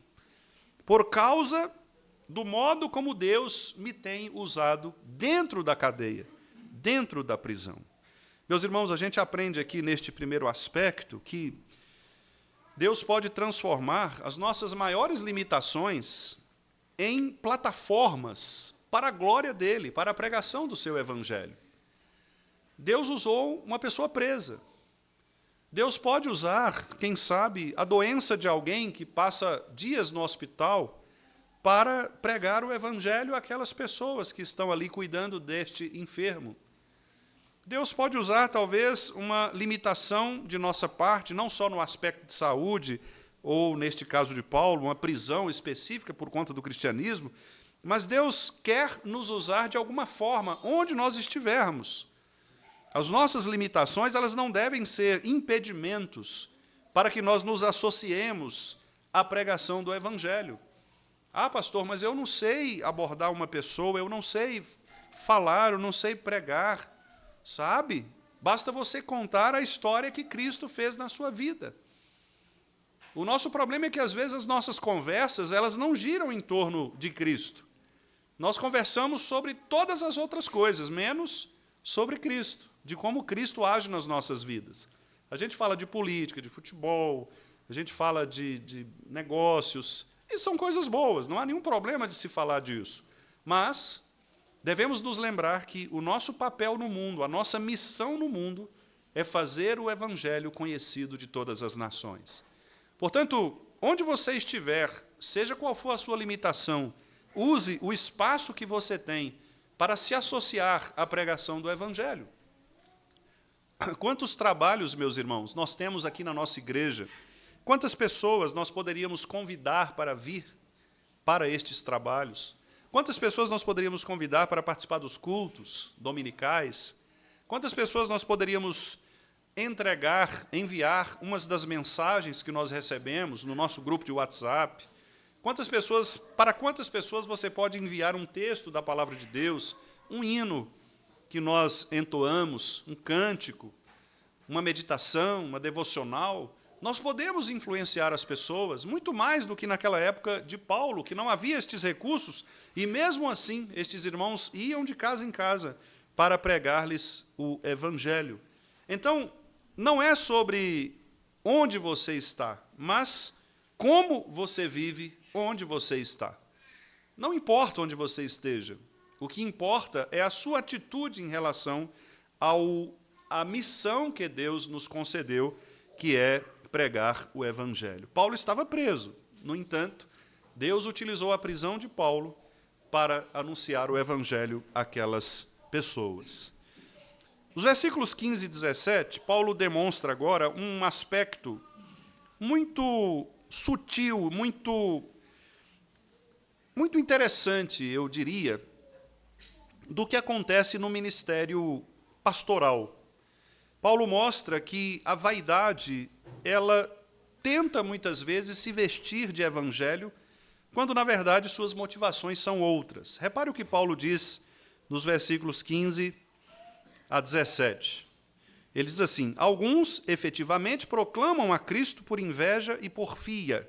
por causa do modo como Deus me tem usado dentro da cadeia, dentro da prisão. Meus irmãos, a gente aprende aqui neste primeiro aspecto que Deus pode transformar as nossas maiores limitações em plataformas para a glória dele, para a pregação do seu evangelho. Deus usou uma pessoa presa. Deus pode usar, quem sabe, a doença de alguém que passa dias no hospital para pregar o evangelho àquelas pessoas que estão ali cuidando deste enfermo. Deus pode usar, talvez, uma limitação de nossa parte, não só no aspecto de saúde, ou, neste caso de Paulo, uma prisão específica por conta do cristianismo, mas Deus quer nos usar de alguma forma, onde nós estivermos. As nossas limitações, elas não devem ser impedimentos para que nós nos associemos à pregação do evangelho. Ah, pastor, mas eu não sei abordar uma pessoa, eu não sei falar, eu não sei pregar. Sabe? Basta você contar a história que Cristo fez na sua vida. O nosso problema é que, às vezes, as nossas conversas elas não giram em torno de Cristo. Nós conversamos sobre todas as outras coisas, menos sobre Cristo, de como Cristo age nas nossas vidas. A gente fala de política, de futebol, a gente fala de negócios, e são coisas boas, não há nenhum problema de se falar disso. Mas devemos nos lembrar que o nosso papel no mundo, a nossa missão no mundo, é fazer o evangelho conhecido de todas as nações. Portanto, onde você estiver, seja qual for a sua limitação, use o espaço que você tem para se associar à pregação do evangelho. Quantos trabalhos, meus irmãos, nós temos aqui na nossa igreja? Quantas pessoas nós poderíamos convidar para vir para estes trabalhos? Quantas pessoas nós poderíamos convidar para participar dos cultos dominicais? Quantas pessoas nós poderíamos enviar umas das mensagens que nós recebemos no nosso grupo de WhatsApp? Para quantas pessoas você pode enviar um texto da palavra de Deus, um hino que nós entoamos, um cântico, uma meditação, uma devocional? Nós podemos influenciar as pessoas, muito mais do que naquela época de Paulo, que não havia estes recursos, e mesmo assim, estes irmãos iam de casa em casa para pregar-lhes o evangelho. Então, não é sobre onde você está, mas como você vive onde você está. Não importa onde você esteja, o que importa é a sua atitude em relação à missão que Deus nos concedeu, que é pregar o evangelho. Paulo estava preso. No entanto, Deus utilizou a prisão de Paulo para anunciar o evangelho àquelas pessoas. Os versículos 15 e 17, Paulo demonstra agora um aspecto muito sutil, muito interessante, eu diria, do que acontece no ministério pastoral. Paulo mostra que a vaidade, ela tenta muitas vezes se vestir de evangelho, quando na verdade suas motivações são outras. Repare o que Paulo diz nos versículos 15 a 17. Ele diz assim: alguns efetivamente proclamam a Cristo por inveja e porfia.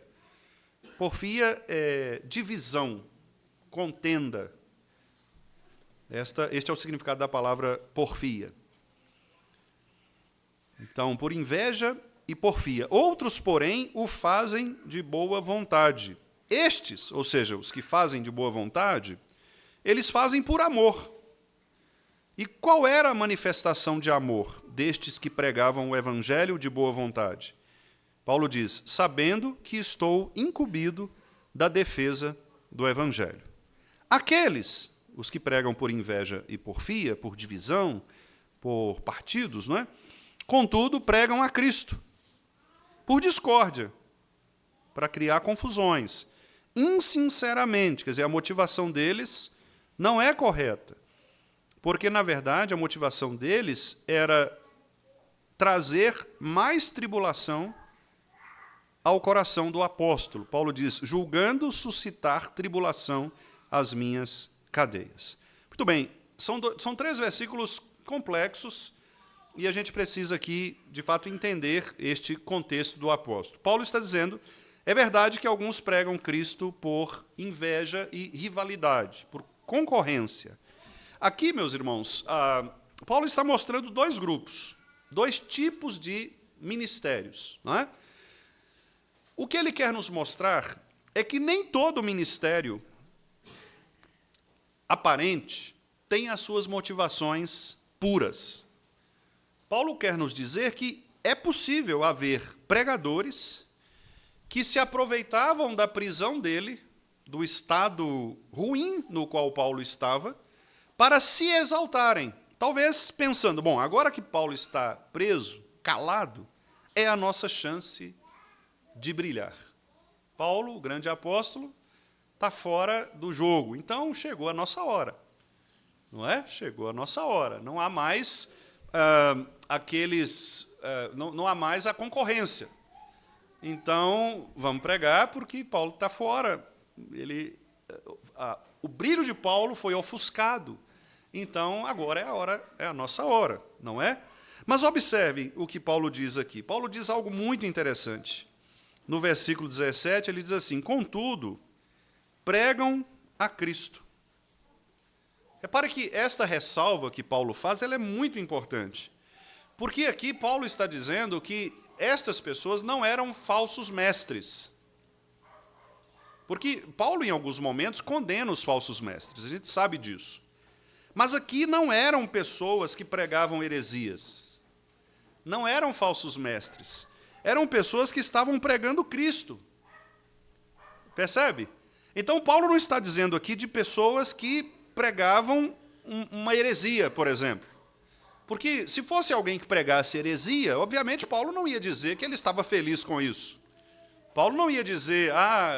Porfia é divisão, contenda. Este é o significado da palavra porfia. Então, por inveja e porfia. Outros, porém, o fazem de boa vontade. Estes, ou seja, os que fazem de boa vontade, eles fazem por amor. E qual era a manifestação de amor destes que pregavam o evangelho de boa vontade? Paulo diz: sabendo que estou incumbido da defesa do evangelho. Aqueles, os que pregam por inveja e porfia, por divisão, por partidos, não é? Contudo, pregam a Cristo, por discórdia, para criar confusões, insinceramente, quer dizer, a motivação deles não é correta, porque, na verdade, a motivação deles era trazer mais tribulação ao coração do apóstolo. Paulo diz: julgando suscitar tribulação às minhas cadeias. Muito bem, são 3 versículos complexos, e a gente precisa aqui, de fato, entender este contexto do apóstolo. Paulo está dizendo: é verdade que alguns pregam Cristo por inveja e rivalidade, por concorrência. Aqui, meus irmãos, Paulo está mostrando 2 grupos, 2 tipos de ministérios, não é? O que ele quer nos mostrar é que nem todo ministério aparente tem as suas motivações puras. Paulo quer nos dizer que é possível haver pregadores que se aproveitavam da prisão dele, do estado ruim no qual Paulo estava, para se exaltarem. Talvez pensando: bom, agora que Paulo está preso, calado, é a nossa chance de brilhar. Paulo, o grande apóstolo, está fora do jogo. Então, chegou a nossa hora. Não é? Chegou a nossa hora. Não há mais não há mais a concorrência. Então, vamos pregar porque Paulo está fora. O brilho de Paulo foi ofuscado. Então, agora é a nossa hora, não é? Mas observem o que Paulo diz aqui. Paulo diz algo muito interessante. No versículo 17, ele diz assim: contudo, pregam a Cristo. Repare que esta ressalva que Paulo faz, ela é muito importante. Porque aqui Paulo está dizendo que estas pessoas não eram falsos mestres. Porque Paulo, em alguns momentos, condena os falsos mestres, a gente sabe disso. Mas aqui não eram pessoas que pregavam heresias. Não eram falsos mestres. Eram pessoas que estavam pregando Cristo. Percebe? Então, Paulo não está dizendo aqui de pessoas que pregavam uma heresia, por exemplo. Porque se fosse alguém que pregasse heresia, obviamente Paulo não ia dizer que ele estava feliz com isso. Paulo não ia dizer: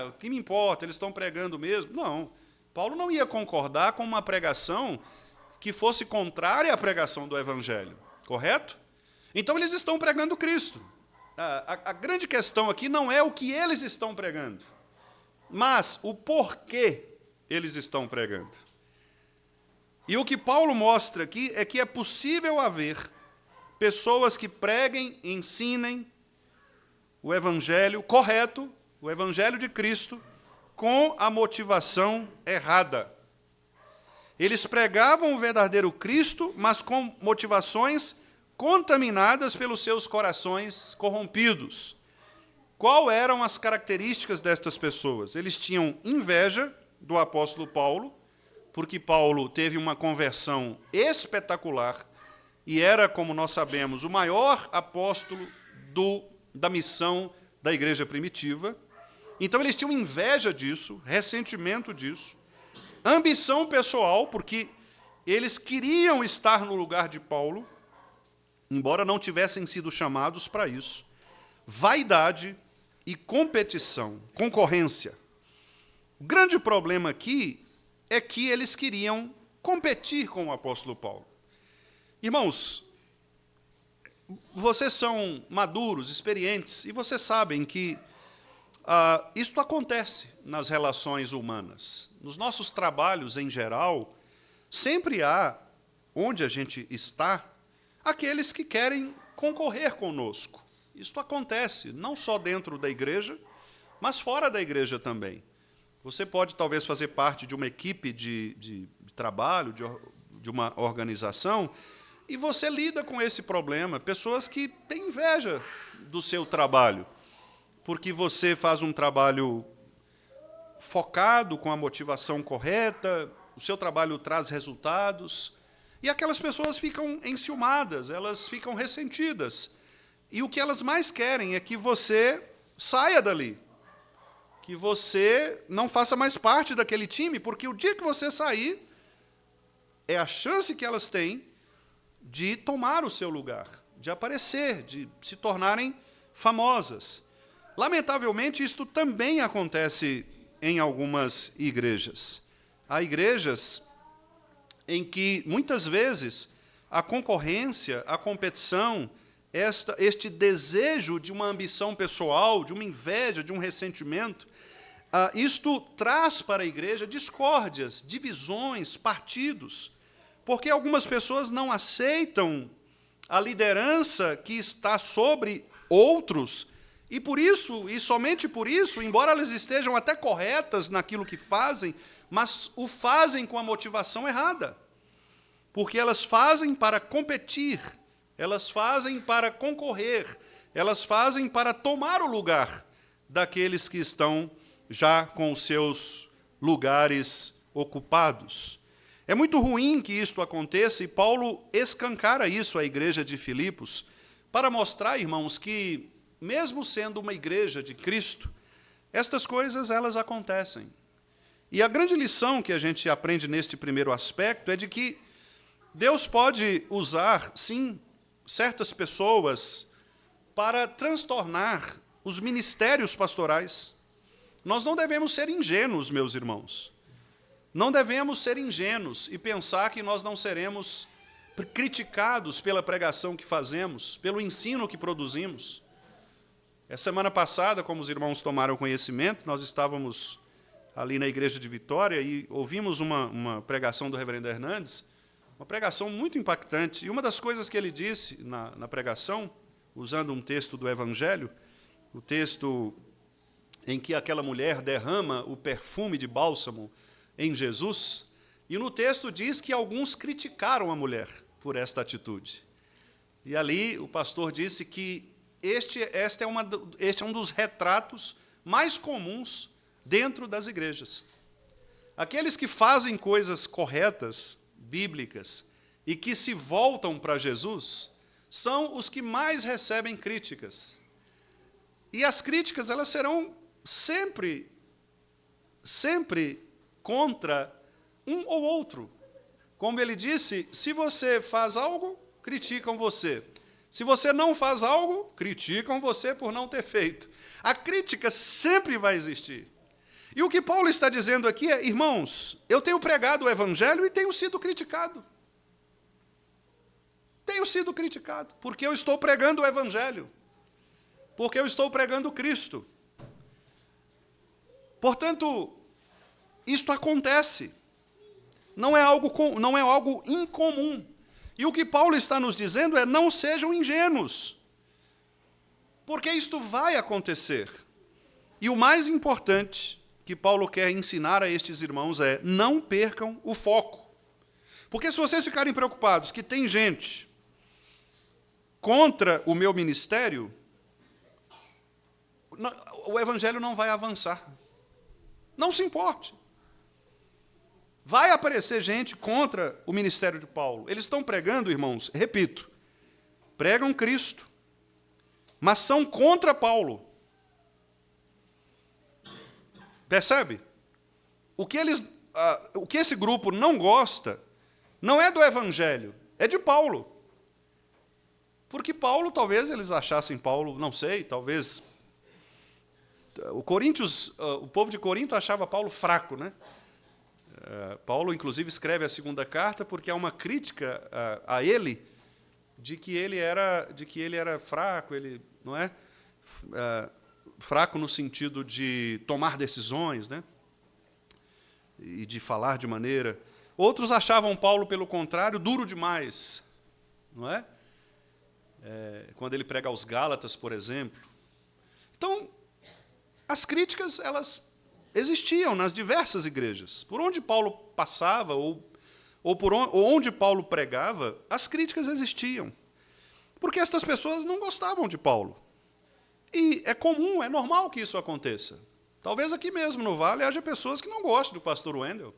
o que me importa, eles estão pregando mesmo. Não. Paulo não ia concordar com uma pregação que fosse contrária à pregação do Evangelho. Correto? Então, eles estão pregando Cristo. A grande questão aqui não é o que eles estão pregando, mas o porquê eles estão pregando. E o que Paulo mostra aqui é que é possível haver pessoas que preguem, ensinem o evangelho correto, o evangelho de Cristo, com a motivação errada. Eles pregavam o verdadeiro Cristo, mas com motivações contaminadas pelos seus corações corrompidos. Qual eram as características destas pessoas? Eles tinham inveja do apóstolo Paulo, porque Paulo teve uma conversão espetacular e era, como nós sabemos, o maior apóstolo da missão da igreja primitiva. Então, eles tinham inveja disso, ressentimento disso. ambição pessoal, porque eles queriam estar no lugar de Paulo, embora não tivessem sido chamados para isso. Vaidade e competição, concorrência. O grande problema aqui é que eles queriam competir com o apóstolo Paulo. Irmãos, vocês são maduros, experientes, e vocês sabem que isto acontece nas relações humanas. Nos nossos trabalhos, em geral, sempre há, onde a gente está, aqueles que querem concorrer conosco. Isto acontece não só dentro da igreja, mas fora da igreja também. Você pode, talvez, fazer parte de uma equipe de trabalho, de uma organização, e você lida com esse problema. Pessoas que têm inveja do seu trabalho, porque você faz um trabalho focado, com a motivação correta, o seu trabalho traz resultados, e aquelas pessoas ficam enciumadas, elas ficam ressentidas. E o que elas mais querem é que você saia dali, que você não faça mais parte daquele time, porque o dia que você sair, é a chance que elas têm de tomar o seu lugar, de aparecer, de se tornarem famosas. Lamentavelmente, isto também acontece em algumas igrejas. Há igrejas em que, muitas vezes, a concorrência, a competição, este desejo de uma ambição pessoal, de uma inveja, de um ressentimento, isto traz para a igreja discórdias, divisões, partidos, porque algumas pessoas não aceitam a liderança que está sobre outros, e por isso, e somente por isso, embora elas estejam até corretas naquilo que fazem, mas o fazem com a motivação errada, porque elas fazem para competir, elas fazem para concorrer, elas fazem para tomar o lugar daqueles que estão já com os seus lugares ocupados. É muito ruim que isto aconteça, e Paulo escancara isso à igreja de Filipos, para mostrar, irmãos, que, mesmo sendo uma igreja de Cristo, estas coisas elas acontecem. E a grande lição que a gente aprende neste primeiro aspecto é de que Deus pode usar, sim, certas pessoas para transtornar os ministérios pastorais. Nós não devemos ser ingênuos, meus irmãos. Não devemos ser ingênuos e pensar que nós não seremos criticados pela pregação que fazemos, pelo ensino que produzimos. Essa semana passada, como os irmãos tomaram conhecimento, nós estávamos ali na igreja de Vitória e ouvimos uma pregação do reverendo Hernandes, uma pregação muito impactante. E uma das coisas que ele disse na pregação, usando um texto do Evangelho, o texto em que aquela mulher derrama o perfume de bálsamo em Jesus, e no texto diz que alguns criticaram a mulher por esta atitude. E ali o pastor disse que este é um dos retratos mais comuns dentro das igrejas. Aqueles que fazem coisas corretas, bíblicas, e que se voltam para Jesus, são os que mais recebem críticas. E as críticas, elas serão sempre contra um ou outro. Como ele disse, se você faz algo, criticam você. Se você não faz algo, criticam você por não ter feito. A crítica sempre vai existir. E o que Paulo está dizendo aqui é, irmãos, eu tenho pregado o Evangelho e tenho sido criticado. Tenho sido criticado, porque eu estou pregando o Evangelho, porque eu estou pregando Cristo. Portanto, isto acontece. Não é algo incomum. E o que Paulo está nos dizendo é, não sejam ingênuos, porque isto vai acontecer. E o mais importante que Paulo quer ensinar a estes irmãos é, não percam o foco. Porque se vocês ficarem preocupados que tem gente contra o meu ministério, o Evangelho não vai avançar. Não se importe. Vai aparecer gente contra o ministério de Paulo. Eles estão pregando, irmãos, repito, pregam Cristo, mas são contra Paulo. Percebe? O que eles o que esse grupo não gosta não é do Evangelho, é de Paulo. Porque Paulo, talvez eles achassem Paulo, não sei, talvez... O povo de Corinto achava Paulo fraco, né? Paulo, inclusive, escreve a segunda carta porque há uma crítica a ele de que ele era fraco, ele não é fraco no sentido de tomar decisões, né? E de falar de maneira. Outros achavam Paulo, pelo contrário, duro demais, não é? Quando ele prega aos Gálatas, por exemplo. Então, as críticas, elas existiam nas diversas igrejas. Por onde Paulo passava, ou onde Paulo pregava, as críticas existiam. Porque estas pessoas não gostavam de Paulo. E é comum, é normal que isso aconteça. Talvez aqui mesmo no Vale haja pessoas que não gostem do pastor Wendel.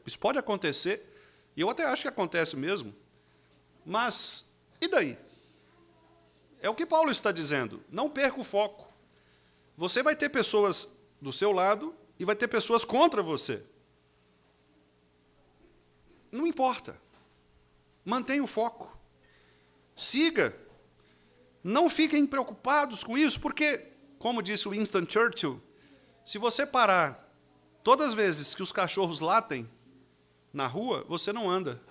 Isso pode acontecer, e eu até acho que acontece mesmo. Mas, e daí? É o que Paulo está dizendo. Não perca o foco. Você vai ter pessoas do seu lado e vai ter pessoas contra você. Não importa. Mantenha o foco. Siga. Não fiquem preocupados com isso, porque, como disse Winston Churchill, se você parar todas as vezes que os cachorros latem na rua, você não anda.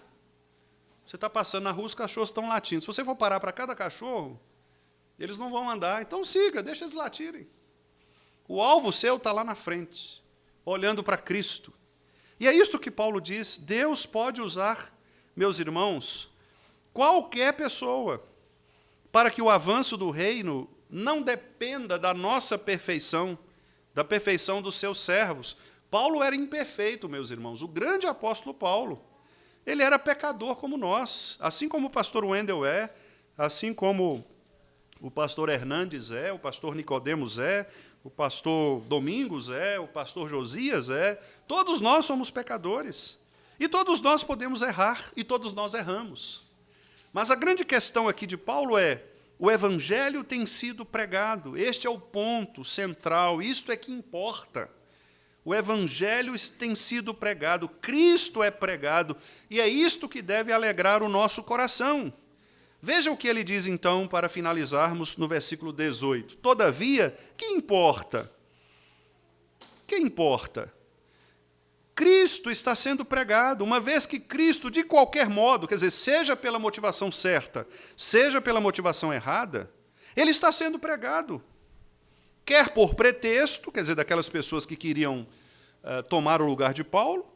Você está passando na rua, os cachorros estão latindo. Se você for parar para cada cachorro, eles não vão andar. Então siga, deixa eles latirem. O alvo seu está lá na frente, olhando para Cristo. E é isto que Paulo diz: Deus pode usar, meus irmãos, qualquer pessoa, para que o avanço do reino não dependa da nossa perfeição, da perfeição dos seus servos. Paulo era imperfeito, meus irmãos. O grande apóstolo Paulo, ele era pecador como nós, assim como o pastor Wendel é, assim como o pastor Hernandes é, o pastor Nicodemos é, o pastor Domingos é, o pastor Josias é. Todos nós somos pecadores. E todos nós podemos errar, e todos nós erramos. Mas a grande questão aqui de Paulo é: o evangelho tem sido pregado. Este é o ponto central, isto é que importa. O evangelho tem sido pregado, Cristo é pregado, e é isto que deve alegrar o nosso coração. Veja o que ele diz, então, para finalizarmos no versículo 18. Todavia, que importa? Que importa? Cristo está sendo pregado, uma vez que Cristo, de qualquer modo, quer dizer, seja pela motivação certa, seja pela motivação errada, ele está sendo pregado. Quer por pretexto, quer dizer, daquelas pessoas que queriam tomar o lugar de Paulo,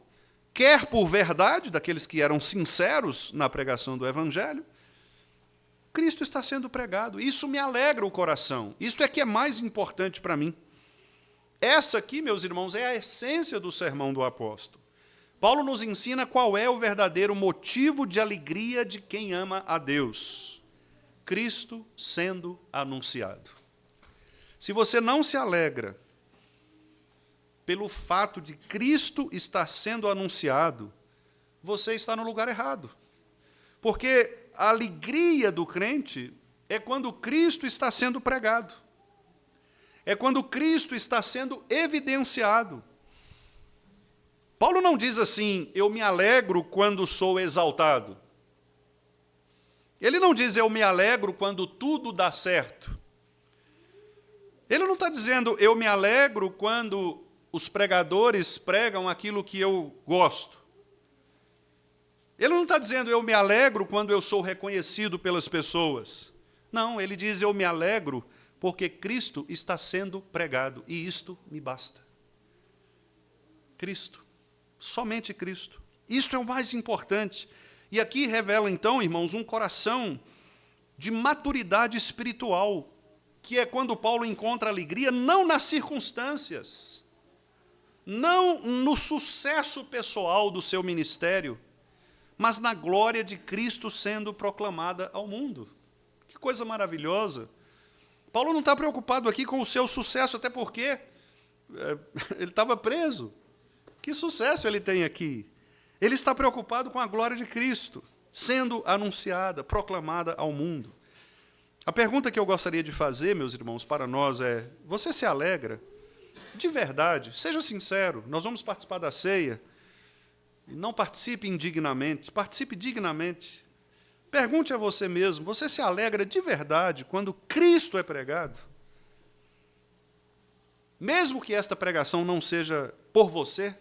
quer por verdade, daqueles que eram sinceros na pregação do Evangelho, Cristo está sendo pregado. Isso me alegra o coração. Isto é que é mais importante para mim. Essa aqui, meus irmãos, é a essência do sermão do apóstolo. Paulo nos ensina qual é o verdadeiro motivo de alegria de quem ama a Deus: Cristo sendo anunciado. Se você não se alegra pelo fato de Cristo estar sendo anunciado, você está no lugar errado. Porque a alegria do crente é quando Cristo está sendo pregado. É quando Cristo está sendo evidenciado. Paulo não diz assim: eu me alegro quando sou exaltado. Ele não diz: eu me alegro quando tudo dá certo. Ele não está dizendo: eu me alegro quando os pregadores pregam aquilo que eu gosto. Ele não está dizendo: eu me alegro quando eu sou reconhecido pelas pessoas. Não, ele diz: eu me alegro porque Cristo está sendo pregado, e isto me basta. Cristo, somente Cristo. Isto é o mais importante. E aqui revela, então, irmãos, um coração de maturidade espiritual, que é quando Paulo encontra alegria não nas circunstâncias, não no sucesso pessoal do seu ministério, mas na glória de Cristo sendo proclamada ao mundo. Que coisa maravilhosa! Paulo não está preocupado aqui com o seu sucesso, até porque ele estava preso. Que sucesso ele tem aqui? Ele está preocupado com a glória de Cristo, sendo anunciada, proclamada ao mundo. A pergunta que eu gostaria de fazer, meus irmãos, para nós é: você se alegra de verdade, seja sincero, nós vamos participar da ceia. Não participe indignamente, participe dignamente. Pergunte a você mesmo, você se alegra de verdade quando Cristo é pregado? Mesmo que esta pregação não seja por você,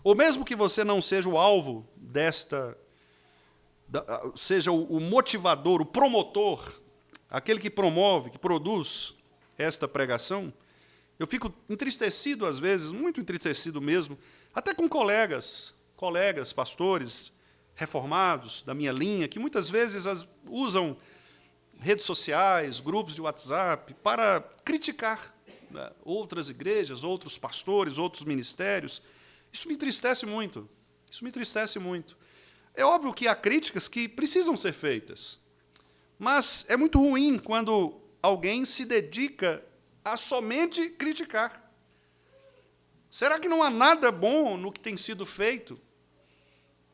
ou mesmo que você não seja o alvo seja o motivador, o promotor, aquele que promove, que produz esta pregação, eu fico entristecido às vezes, muito entristecido mesmo, até com colegas, pastores, reformados da minha linha, que muitas vezes usam redes sociais, grupos de WhatsApp, para criticar, né, outras igrejas, outros pastores, outros ministérios. Isso me entristece muito. Isso me entristece muito. É óbvio que há críticas que precisam ser feitas, mas é muito ruim quando alguém se dedica a somente criticar. Será que não há nada bom no que tem sido feito?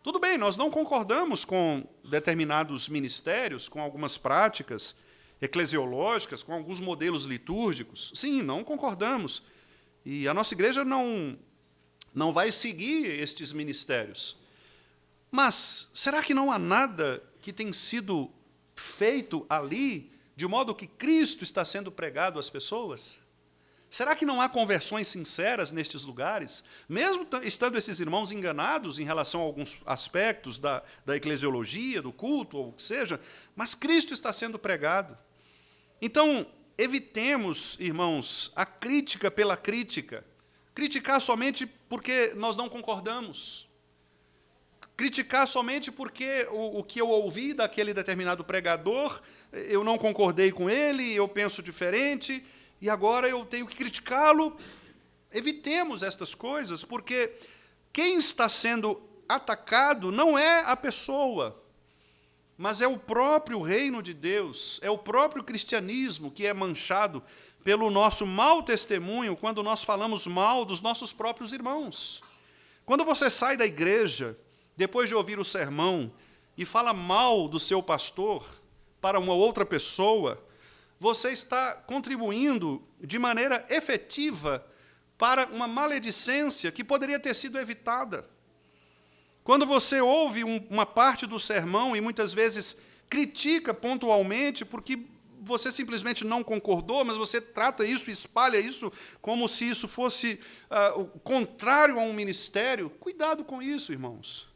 Tudo bem, nós não concordamos com determinados ministérios, com algumas práticas eclesiológicas, com alguns modelos litúrgicos. Sim, não concordamos. E a nossa igreja não vai seguir estes ministérios. Mas será que não há nada que tem sido feito ali de modo que Cristo está sendo pregado às pessoas? Será que não há conversões sinceras nestes lugares? Mesmo estando esses irmãos enganados em relação a alguns aspectos da eclesiologia, do culto, ou o que seja, mas Cristo está sendo pregado. Então, evitemos, irmãos, a crítica pela crítica. Criticar somente porque nós não concordamos. Criticar somente porque o que eu ouvi daquele determinado pregador, eu não concordei com ele, eu penso diferente, e agora eu tenho que criticá-lo. Evitemos estas coisas, porque quem está sendo atacado não é a pessoa, mas é o próprio reino de Deus, é o próprio cristianismo que é manchado pelo nosso mau testemunho quando nós falamos mal dos nossos próprios irmãos. Quando você sai da igreja, depois de ouvir o sermão, e fala mal do seu pastor para uma outra pessoa, você está contribuindo de maneira efetiva para uma maledicência que poderia ter sido evitada. Quando você ouve uma parte do sermão e muitas vezes critica pontualmente porque você simplesmente não concordou, mas você trata isso, espalha isso como se isso fosse o contrário a um ministério, cuidado com isso, irmãos.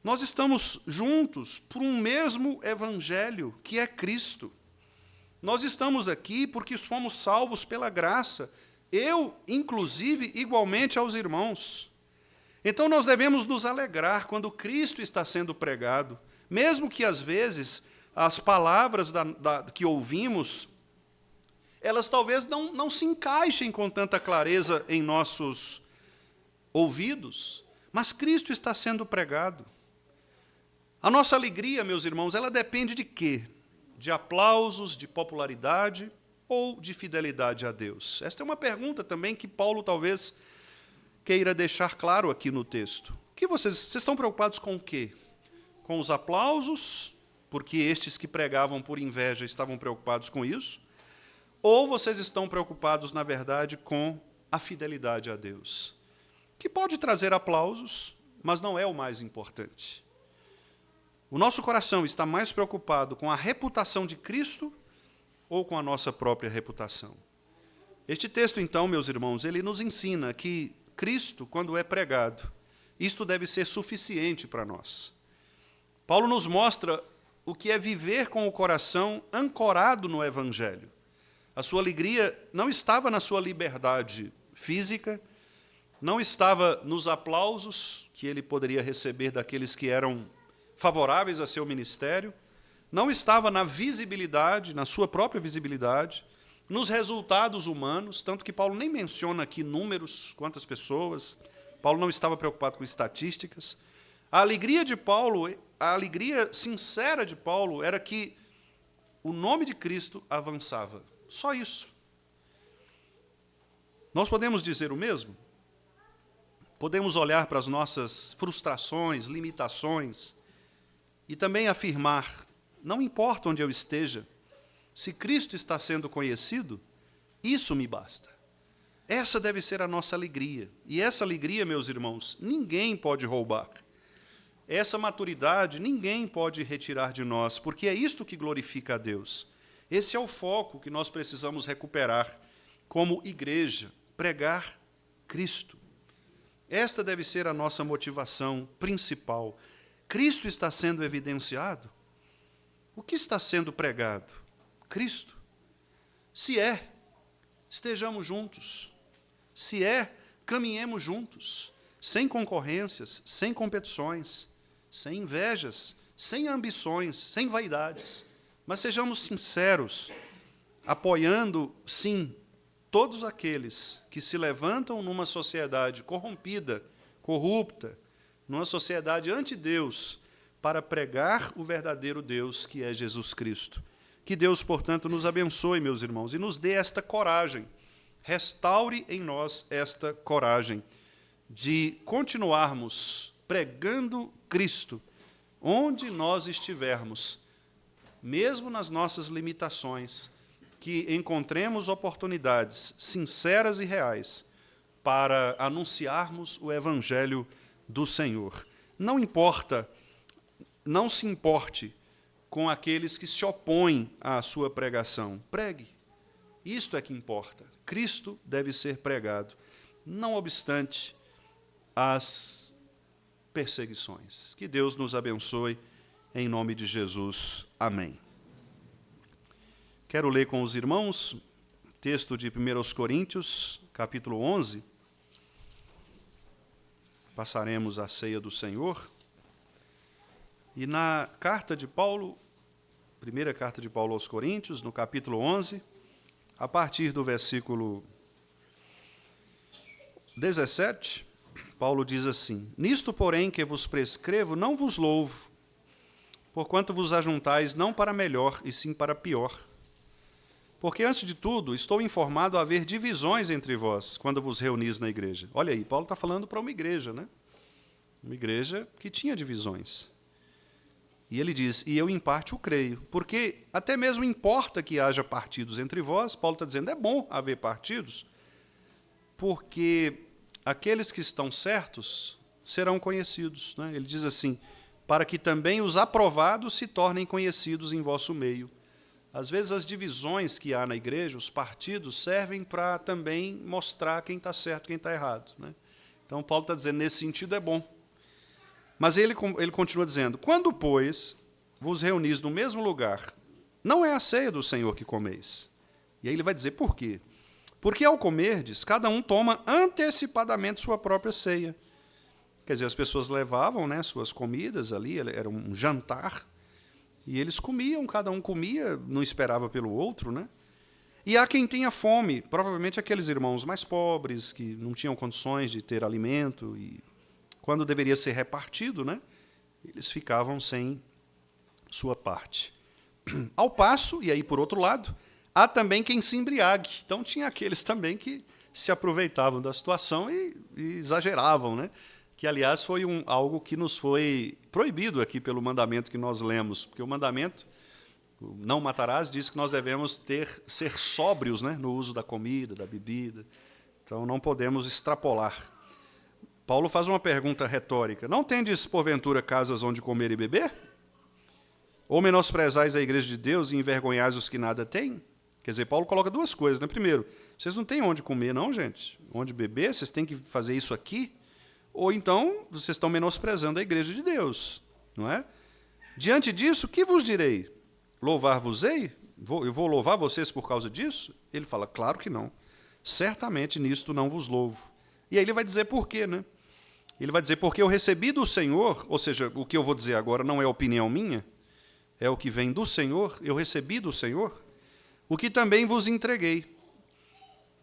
Nós estamos juntos por um mesmo evangelho, que é Cristo. Nós estamos aqui porque fomos salvos pela graça. Eu, inclusive, igualmente aos irmãos. Então, nós devemos nos alegrar quando Cristo está sendo pregado, mesmo que, às vezes, as palavras que ouvimos, elas talvez não se encaixem com tanta clareza em nossos ouvidos, mas Cristo está sendo pregado. A nossa alegria, meus irmãos, ela depende de quê? De aplausos, de popularidade ou de fidelidade a Deus? Esta é uma pergunta também que Paulo talvez queira deixar claro aqui no texto. Que vocês estão preocupados com o quê? Com os aplausos, porque estes que pregavam por inveja estavam preocupados com isso? Ou vocês estão preocupados, na verdade, com a fidelidade a Deus? Que pode trazer aplausos, mas não é o mais importante. O nosso coração está mais preocupado com a reputação de Cristo ou com a nossa própria reputação? Este texto, então, meus irmãos, ele nos ensina que Cristo, quando é pregado, isto deve ser suficiente para nós. Paulo nos mostra o que é viver com o coração ancorado no Evangelho. A sua alegria não estava na sua liberdade física, não estava nos aplausos que ele poderia receber daqueles que eram favoráveis a seu ministério, não estava na visibilidade, na sua própria visibilidade, nos resultados humanos, tanto que Paulo nem menciona aqui números, quantas pessoas, Paulo não estava preocupado com estatísticas. A alegria de Paulo, a alegria sincera de Paulo era que o nome de Cristo avançava. Só isso. Nós podemos dizer o mesmo? Podemos olhar para as nossas frustrações, limitações, e também afirmar, não importa onde eu esteja, se Cristo está sendo conhecido, isso me basta. Essa deve ser a nossa alegria. E essa alegria, meus irmãos, ninguém pode roubar. Essa maturidade ninguém pode retirar de nós, porque é isto que glorifica a Deus. Esse é o foco que nós precisamos recuperar como igreja, pregar Cristo. Esta deve ser a nossa motivação principal. Cristo está sendo evidenciado? O que está sendo pregado? Cristo. Se é, estejamos juntos. Se é, caminhemos juntos, sem concorrências, sem competições, sem invejas, sem ambições, sem vaidades. Mas sejamos sinceros, apoiando, sim, todos aqueles que se levantam numa sociedade corrompida, corrupta, numa sociedade anti-Deus, para pregar o verdadeiro Deus, que é Jesus Cristo. Que Deus, portanto, nos abençoe, meus irmãos, e nos dê esta coragem, restaure em nós esta coragem de continuarmos pregando Cristo, onde nós estivermos, mesmo nas nossas limitações, que encontremos oportunidades sinceras e reais para anunciarmos o Evangelho do Senhor. Não importa, não se importe com aqueles que se opõem à sua pregação. Pregue. Isto é que importa. Cristo deve ser pregado, não obstante as perseguições. Que Deus nos abençoe, em nome de Jesus. Amém. Quero ler com os irmãos texto de 1 Coríntios, capítulo 11. Passaremos a ceia do Senhor. E na carta de Paulo, primeira carta de Paulo aos Coríntios, no capítulo 11, a partir do versículo 17, Paulo diz assim: Nisto, porém, que vos prescrevo, não vos louvo, porquanto vos ajuntais não para melhor, e sim para pior. Porque, antes de tudo, estou informado a haver divisões entre vós, quando vos reunis na igreja. Olha aí, Paulo está falando para uma igreja, né? Uma igreja que tinha divisões. E ele diz, e eu em parte o creio, porque até mesmo importa que haja partidos entre vós. Paulo está dizendo, é bom haver partidos, porque aqueles que estão certos serão conhecidos, né? Ele diz assim, para que também os aprovados se tornem conhecidos em vosso meio. Às vezes as divisões que há na igreja, os partidos, servem para também mostrar quem está certo e quem está errado, né? Então Paulo está dizendo, nesse sentido é bom. Mas ele continua dizendo, quando, pois, vos reunis no mesmo lugar, não é a ceia do Senhor que comeis. E aí ele vai dizer por quê. Porque ao comerdes, cada um toma antecipadamente sua própria ceia. Quer dizer, as pessoas levavam, né, suas comidas ali, era um jantar, e eles comiam, cada um comia, não esperava pelo outro, né? E há quem tenha fome, provavelmente aqueles irmãos mais pobres, que não tinham condições de ter alimento, e quando deveria ser repartido, né, eles ficavam sem sua parte. Ao passo, e aí por outro lado, há também quem se embriague. Então tinha aqueles também que se aproveitavam da situação e exageravam, né? Que, aliás, foi algo que nos foi proibido aqui pelo mandamento que nós lemos, porque o mandamento, o não matarás, diz que nós devemos ser sóbrios, né, no uso da comida, da bebida. Então não podemos extrapolar. Paulo faz uma pergunta retórica. Não tendes, porventura, casas onde comer e beber? Ou menosprezais a igreja de Deus e envergonhais os que nada têm? Quer dizer, Paulo coloca duas coisas, né? Primeiro, vocês não têm onde comer, não, gente? Onde beber? Vocês têm que fazer isso aqui? Ou então, vocês estão menosprezando a igreja de Deus, não é? Diante disso, que vos direi? Louvar-vos-ei? Eu vou louvar vocês por causa disso? Ele fala, claro que não. Certamente nisto não vos louvo. E aí ele vai dizer por quê, né? Ele vai dizer, porque eu recebi do Senhor, ou seja, o que eu vou dizer agora não é opinião minha, é o que vem do Senhor, eu recebi do Senhor, o que também vos entreguei.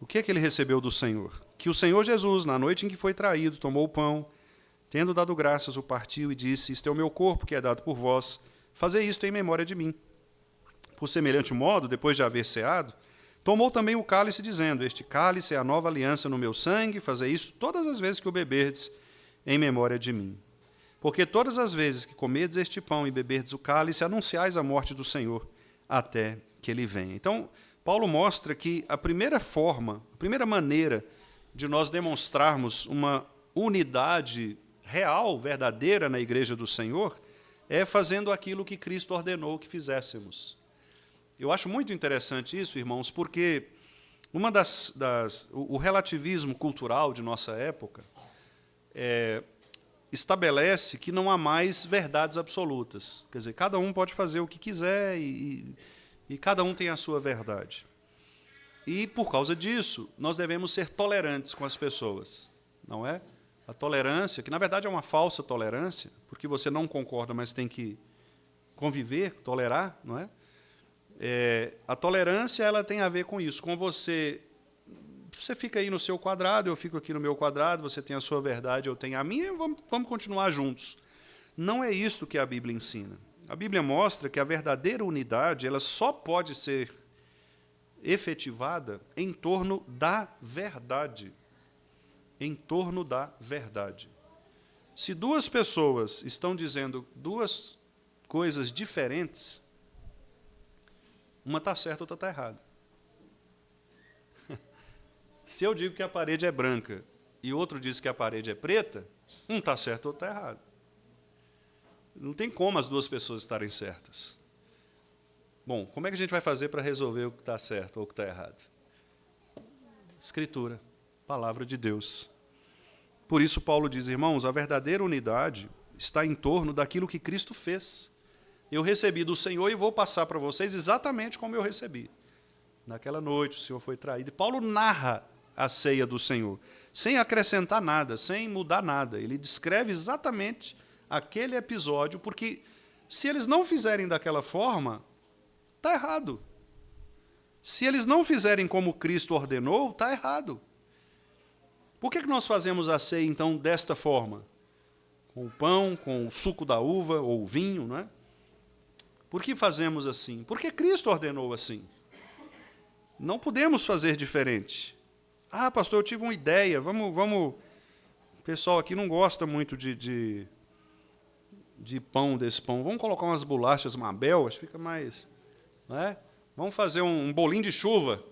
O que é que ele recebeu do Senhor? Que o Senhor Jesus, na noite em que foi traído, tomou o pão, tendo dado graças, o partiu e disse, isto é o meu corpo que é dado por vós, fazei isto em memória de mim. Por semelhante modo, depois de haver ceado, tomou também o cálice, dizendo, este cálice é a nova aliança no meu sangue, fazei isso todas as vezes que o beberdes, em memória de mim. Porque todas as vezes que comerdes este pão e beberdes o cálice, anunciais a morte do Senhor, até que ele venha. Então, Paulo mostra que a primeira forma, a primeira maneira de nós demonstrarmos uma unidade real, verdadeira na igreja do Senhor, é fazendo aquilo que Cristo ordenou que fizéssemos. Eu acho muito interessante isso, irmãos, porque o relativismo cultural de nossa época estabelece que não há mais verdades absolutas. Quer dizer, cada um pode fazer o que quiser e cada um tem a sua verdade. E, por causa disso, nós devemos ser tolerantes com as pessoas, não é? A tolerância, que na verdade é uma falsa tolerância, porque você não concorda, mas tem que conviver, tolerar, não é? A tolerância ela tem a ver com isso, com você fica aí no seu quadrado, eu fico aqui no meu quadrado, você tem a sua verdade, eu tenho a minha, vamos continuar juntos. Não é isso que a Bíblia ensina. A Bíblia mostra que a verdadeira unidade ela só pode ser efetivada em torno da verdade. Em torno da verdade. Se duas pessoas estão dizendo duas coisas diferentes, uma está certa, outra está errada. Se eu digo que a parede é branca e outro diz que a parede é preta, um está certo, outro está errado. Não tem como as duas pessoas estarem certas. Bom, como é que a gente vai fazer para resolver o que está certo ou o que está errado? Escritura, palavra de Deus. Por isso Paulo diz, irmãos, a verdadeira unidade está em torno daquilo que Cristo fez. Eu recebi do Senhor e vou passar para vocês exatamente como eu recebi. Naquela noite o Senhor foi traído. E Paulo narra a ceia do Senhor, sem acrescentar nada, sem mudar nada. Ele descreve exatamente aquele episódio, porque se eles não fizerem daquela forma, está errado. Se eles não fizerem como Cristo ordenou, está errado. Por que nós fazemos a ceia, então, desta forma? Com o pão, com o suco da uva ou o vinho, não é? Por que fazemos assim? Porque Cristo ordenou assim. Não podemos fazer diferente. Ah, pastor, eu tive uma ideia. Vamos. O pessoal aqui não gosta muito de pão, desse pão. Vamos colocar umas bolachas Mabel, acho que fica mais. Não é? Vamos fazer um bolinho de chuva.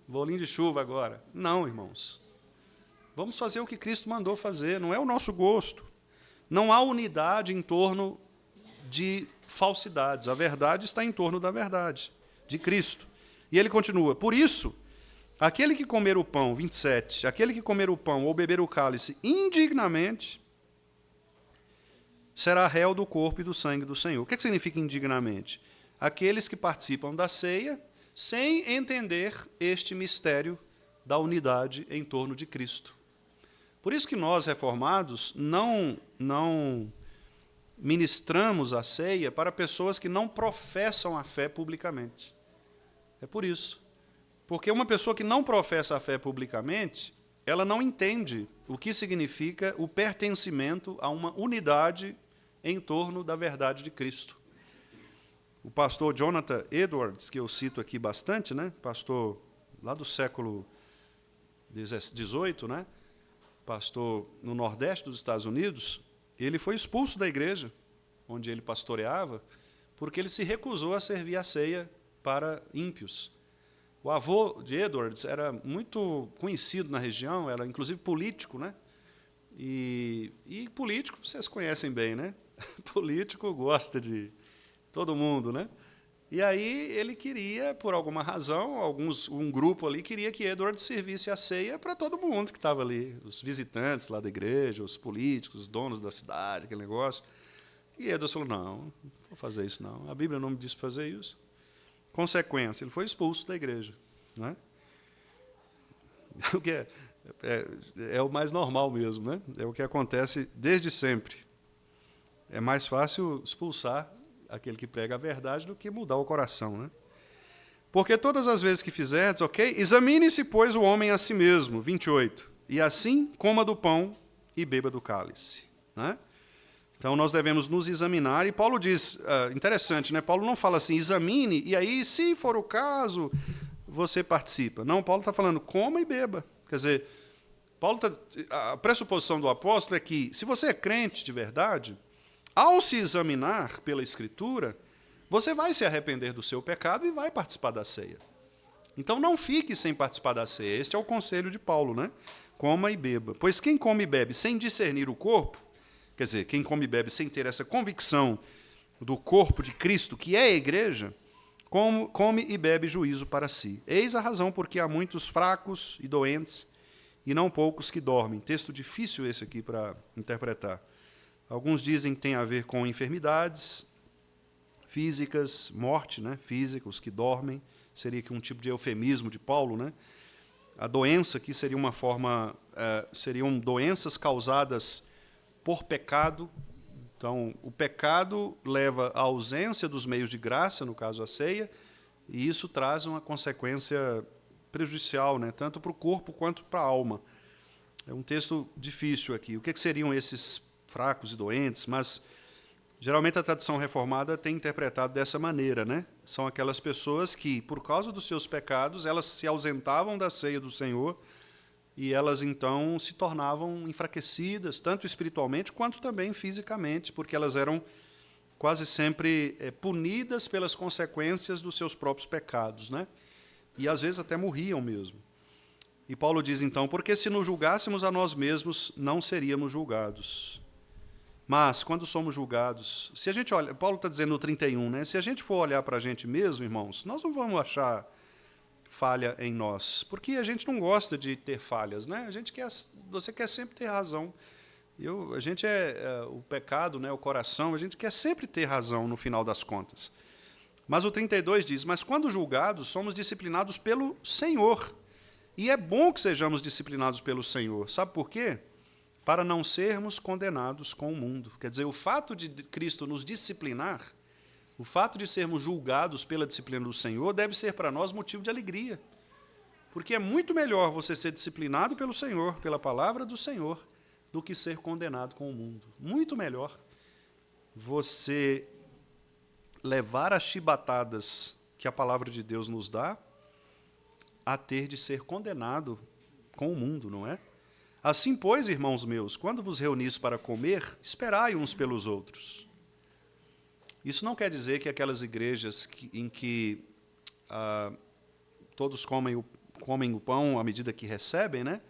Bolinho de chuva agora. Não, irmãos. Vamos fazer o que Cristo mandou fazer. Não é o nosso gosto. Não há unidade em torno de falsidades. A verdade está em torno da verdade, de Cristo. E ele continua, por isso, aquele que comer o pão, 27, aquele que comer o pão ou beber o cálice indignamente, será réu do corpo e do sangue do Senhor. O que significa indignamente? Aqueles que participam da ceia sem entender este mistério da unidade em torno de Cristo. Por isso que nós, reformados, não ministramos a ceia para pessoas que não professam a fé publicamente. É por isso. Porque uma pessoa que não professa a fé publicamente, ela não entende o que significa o pertencimento a uma unidade em torno da verdade de Cristo. O pastor Jonathan Edwards, que eu cito aqui bastante, né? Pastor lá do século XVIII, né? Pastor no Nordeste dos Estados Unidos, ele foi expulso da igreja onde ele pastoreava, porque ele se recusou a servir a ceia para ímpios. O avô de Edwards era muito conhecido na região, era inclusive político, né? E político, vocês conhecem bem, né? Político gosta de todo mundo, né? E aí ele queria, por alguma razão, um grupo ali queria que Edwards servisse a ceia para todo mundo que estava ali, os visitantes lá da igreja, os políticos, os donos da cidade, aquele negócio. E Edwards falou, não vou fazer isso não, a Bíblia não me disse para fazer isso. Consequência, ele foi expulso da igreja. Né? O que é o mais normal mesmo, né? É o que acontece desde sempre. É mais fácil expulsar aquele que prega a verdade do que mudar o coração. Né? Porque todas as vezes que fizerdes, ok? Examine-se, pois, o homem a si mesmo, 28, e assim coma do pão e beba do cálice. Né? Então, nós devemos nos examinar, e Paulo diz, interessante, né? Paulo não fala assim, examine, e aí, se for o caso, você participa. Não, Paulo está falando, coma e beba. Quer dizer, a pressuposição do apóstolo é que, se você é crente de verdade, ao se examinar pela Escritura, você vai se arrepender do seu pecado e vai participar da ceia. Então, não fique sem participar da ceia. Este é o conselho de Paulo. Né? coma e beba. Pois quem come e bebe sem discernir o corpo, quer dizer, quem come e bebe sem ter essa convicção do corpo de Cristo, que é a igreja, come e bebe juízo para si. Eis a razão porque há muitos fracos e doentes, e não poucos que dormem. Texto difícil esse aqui para interpretar. Alguns dizem que tem a ver com enfermidades físicas, morte, né, física, os que dormem, seria aqui um tipo de eufemismo de Paulo, né? A doença aqui seria uma forma, seriam doenças causadas por pecado. Então, o pecado leva à ausência dos meios de graça, no caso a ceia, e isso traz uma consequência prejudicial, né, tanto para o corpo quanto para a alma. É um texto difícil aqui. O que seriam esses fracos e doentes? Mas, geralmente, a tradição reformada tem interpretado dessa maneira, né? São aquelas pessoas que, por causa dos seus pecados, elas se ausentavam da ceia do Senhor e elas, então, se tornavam enfraquecidas, tanto espiritualmente quanto também fisicamente, porque elas eram quase sempre punidas pelas consequências dos seus próprios pecados, né? E, às vezes, até morriam mesmo. E Paulo diz, então, porque se nos julgássemos a nós mesmos, não seríamos julgados. Mas, quando somos julgados, se a gente olha, Paulo está dizendo no 31, né? Se a gente for olhar para a gente mesmo, irmãos, nós não vamos achar falha em nós, porque a gente não gosta de ter falhas, né? Você quer sempre ter razão. A gente o pecado, né? O coração, a gente quer sempre ter razão no final das contas. Mas o 32 diz, mas quando julgados, somos disciplinados pelo Senhor. E é bom que sejamos disciplinados pelo Senhor. Sabe por quê? Para não sermos condenados com o mundo. Quer dizer, o fato de Cristo nos disciplinar, o fato de sermos julgados pela disciplina do Senhor, deve ser para nós motivo de alegria. Porque é muito melhor você ser disciplinado pelo Senhor, pela palavra do Senhor, do que ser condenado com o mundo. Muito melhor você levar as chibatadas que a palavra de Deus nos dá a ter de ser condenado com o mundo, não é? Assim, pois, irmãos meus, quando vos reunis para comer, esperai uns pelos outros. Isso não quer dizer que aquelas igrejas em que todos comem o pão à medida que recebem, né?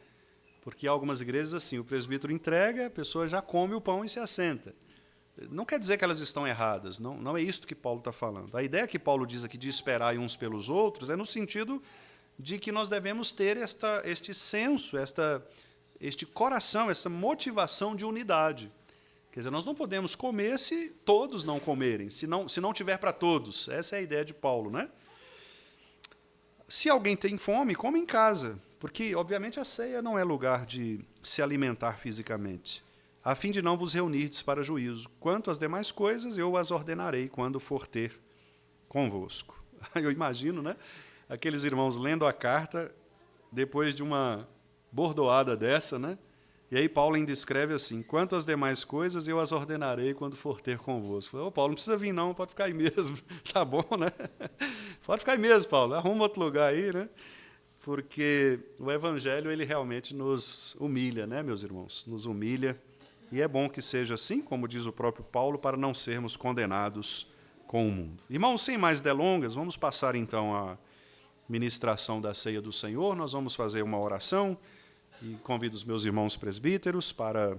Porque há algumas igrejas assim, o presbítero entrega, a pessoa já come o pão e se assenta. Não quer dizer que elas estão erradas, não é isso que Paulo está falando. A ideia que Paulo diz aqui de esperar uns pelos outros é no sentido de que nós devemos ter este senso, este coração, essa motivação de unidade. Quer dizer, nós não podemos comer se todos não comerem, se não tiver para todos. Essa é a ideia de Paulo, né? Se alguém tem fome, come em casa, porque, obviamente, a ceia não é lugar de se alimentar fisicamente, a fim de não vos reunirdes para juízo. Quanto às demais coisas, eu as ordenarei quando for ter convosco. Eu imagino, né? Aqueles irmãos lendo a carta, depois de uma bordoada dessa, né? E aí Paulo ainda escreve assim, quanto às demais coisas, eu as ordenarei quando for ter convosco. Ô, Paulo, não precisa vir não, pode ficar aí mesmo. Tá bom, né? Pode ficar aí mesmo, Paulo, arruma outro lugar aí, né? Porque o Evangelho, ele realmente nos humilha, né, meus irmãos? Nos humilha. E é bom que seja assim, como diz o próprio Paulo, para não sermos condenados com o mundo. Irmãos, sem mais delongas, vamos passar então a ministração da ceia do Senhor. Nós vamos fazer uma oração e convido os meus irmãos presbíteros para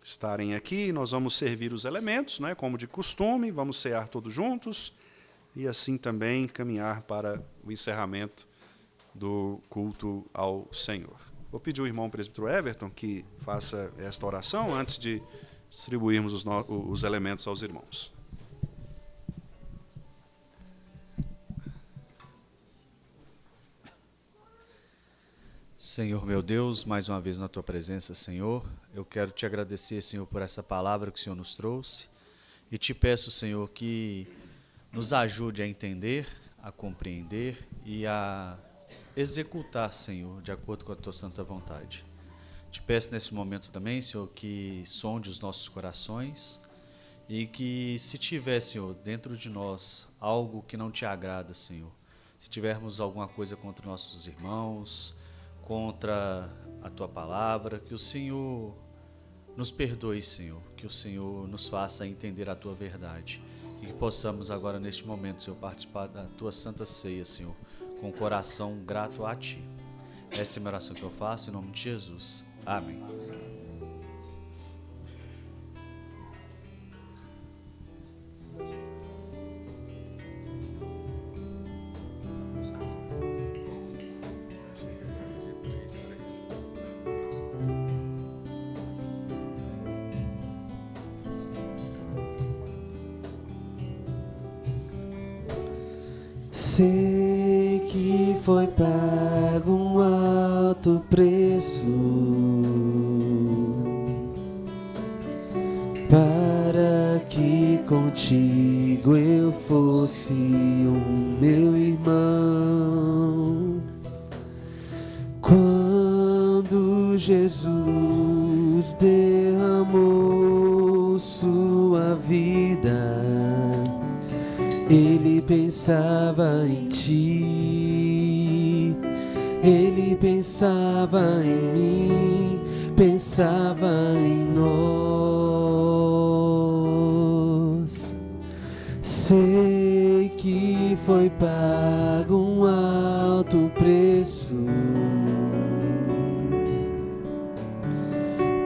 estarem aqui. Nós vamos servir os elementos, né, como de costume, vamos cear todos juntos e assim também caminhar para o encerramento do culto ao Senhor. Vou pedir ao irmão presbítero Everton que faça esta oração antes de distribuirmos os elementos aos irmãos. Senhor meu Deus, mais uma vez na Tua presença, Senhor, eu quero Te agradecer, Senhor, por essa palavra que o Senhor nos trouxe e Te peço, Senhor, que nos ajude a entender, a compreender e a executar, Senhor, de acordo com a Tua santa vontade. Te peço nesse momento também, Senhor, que sonde os nossos corações e que se tiver, Senhor, dentro de nós algo que não Te agrada, Senhor, se tivermos alguma coisa contra nossos irmãos, contra a Tua palavra, que o Senhor nos perdoe, Senhor, que o Senhor nos faça entender a Tua verdade e que possamos agora, neste momento, Senhor, participar da Tua santa ceia, Senhor, com o coração grato a Ti. Essa é a minha oração que eu faço em nome de Jesus. Amém. Sei que foi pago um alto preço para que contigo eu fosse meu irmão. Quando Jesus derramou sua vida, Ele pensava em ti, Ele pensava em mim, pensava em nós. Sei que foi pago um alto preço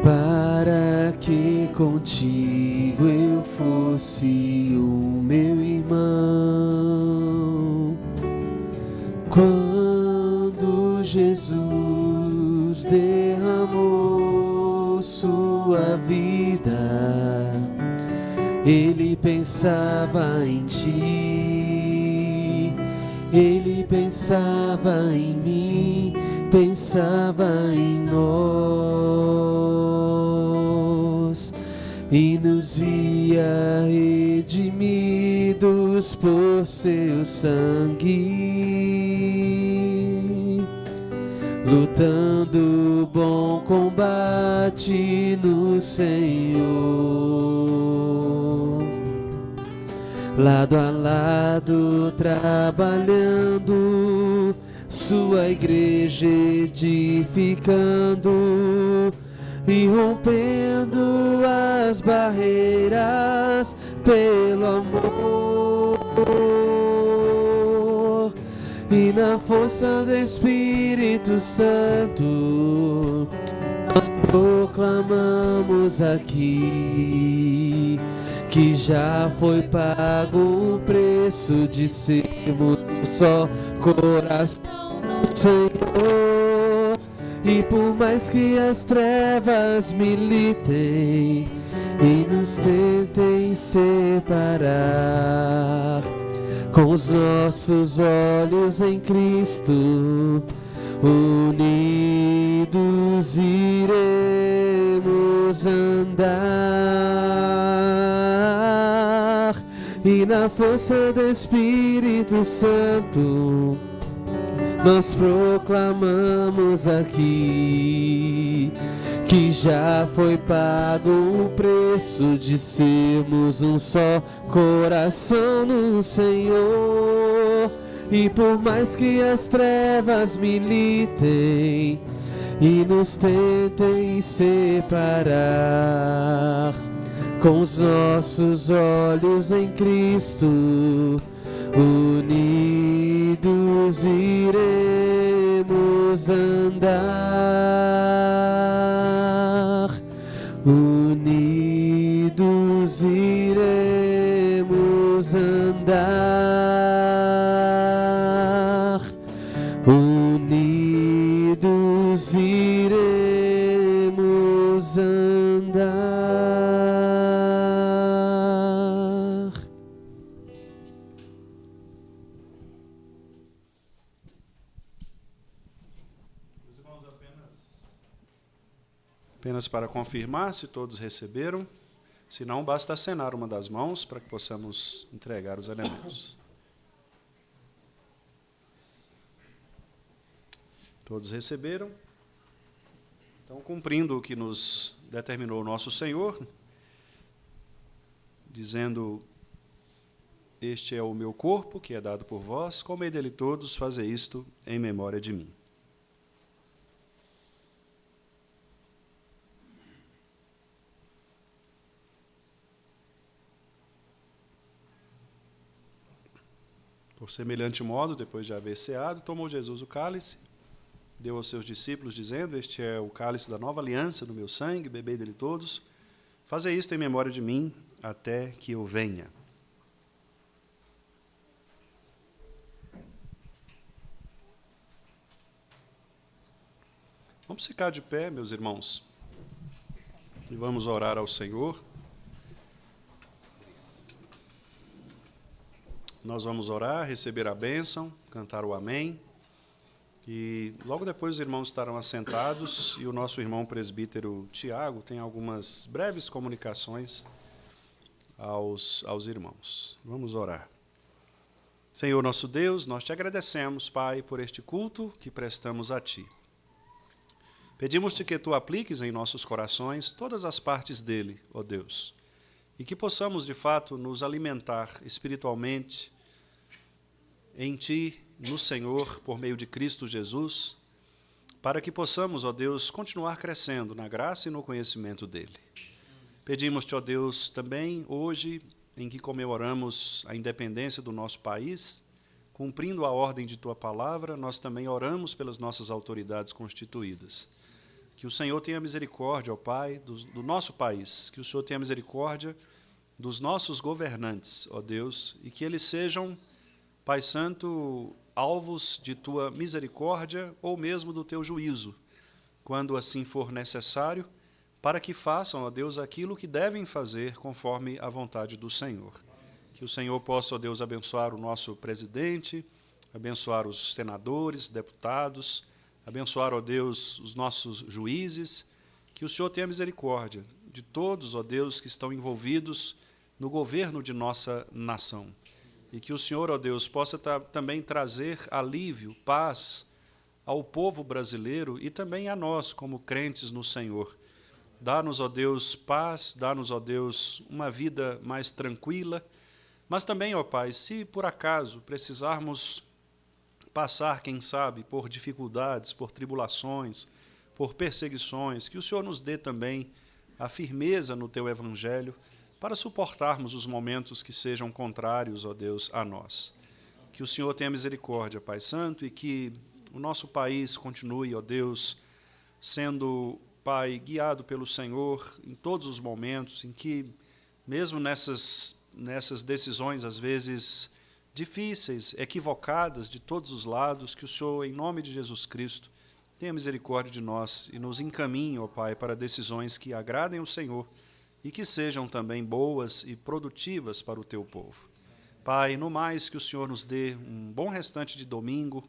para que contigo eu fosse o meu irmão. Quando Jesus derramou sua vida, Ele pensava em ti, Ele pensava em mim, pensava em nós, e nos via redimidos por seu sangue, lutando o bom combate no Senhor, lado a lado trabalhando, sua igreja edificando e rompendo as barreiras pelo amor, e na força do Espírito Santo nós proclamamos aqui que já foi pago o preço de sermos um só coração no Senhor. E por mais que as trevas militem e nos tentem separar, com os nossos olhos em Cristo, unidos iremos andar, e na força do Espírito Santo nós proclamamos aqui que já foi pago o preço de sermos um só coração no Senhor. E por mais que as trevas militem e nos tentem separar, com os nossos olhos em Cristo, unidos iremos andar, unidos iremos andar, unidos iremos andar. Apenas para confirmar se todos receberam. Se não, basta acenar uma das mãos para que possamos entregar os elementos. Todos receberam. Então, cumprindo o que nos determinou o nosso Senhor, dizendo: este é o meu corpo, que é dado por vós, comei dele todos, fazei isto em memória de mim. Por semelhante modo, depois de haver ceado, tomou Jesus o cálice, deu aos seus discípulos, dizendo: este é o cálice da nova aliança do meu sangue, bebei dele todos. Fazei isto em memória de mim, até que eu venha. Vamos ficar de pé, meus irmãos, e vamos orar ao Senhor. Nós vamos orar, receber a bênção, cantar o amém. E logo depois os irmãos estarão assentados e o nosso irmão presbítero Tiago tem algumas breves comunicações aos irmãos. Vamos orar. Senhor nosso Deus, nós te agradecemos, Pai, por este culto que prestamos a Ti. Pedimos-te que Tu apliques em nossos corações todas as partes dele, ó Deus, e que possamos, de fato, nos alimentar espiritualmente em Ti, no Senhor, por meio de Cristo Jesus, para que possamos, ó Deus, continuar crescendo na graça e no conhecimento dele. Pedimos-te, ó Deus, também hoje, em que comemoramos a independência do nosso país, cumprindo a ordem de Tua palavra, nós também oramos pelas nossas autoridades constituídas. Que o Senhor tenha misericórdia, ó Pai, do nosso país, que o Senhor tenha misericórdia dos nossos governantes, ó Deus, e que eles sejam, Pai Santo, alvos de Tua misericórdia ou mesmo do Teu juízo, quando assim for necessário, para que façam, ó Deus, aquilo que devem fazer conforme a vontade do Senhor. Que o Senhor possa, ó Deus, abençoar o nosso presidente, abençoar os senadores, deputados, abençoar, ó Deus, os nossos juízes, que o Senhor tenha misericórdia de todos, ó Deus, que estão envolvidos no governo de nossa nação. E que o Senhor, ó Deus, possa também trazer alívio, paz ao povo brasileiro e também a nós, como crentes no Senhor. Dá-nos, ó Deus, paz, dá-nos, ó Deus, uma vida mais tranquila, mas também, ó Pai, se por acaso precisarmos passar, quem sabe, por dificuldades, por tribulações, por perseguições, que o Senhor nos dê também a firmeza no Teu Evangelho para suportarmos os momentos que sejam contrários, ó Deus, a nós. Que o Senhor tenha misericórdia, Pai Santo, e que o nosso país continue, ó Deus, sendo, Pai, guiado pelo Senhor em todos os momentos, em que, mesmo nessas decisões, às vezes, difíceis, equivocadas de todos os lados, que o Senhor, em nome de Jesus Cristo, tenha misericórdia de nós e nos encaminhe, ó Pai, para decisões que agradem o Senhor e que sejam também boas e produtivas para o Teu povo. Pai, no mais, que o Senhor nos dê um bom restante de domingo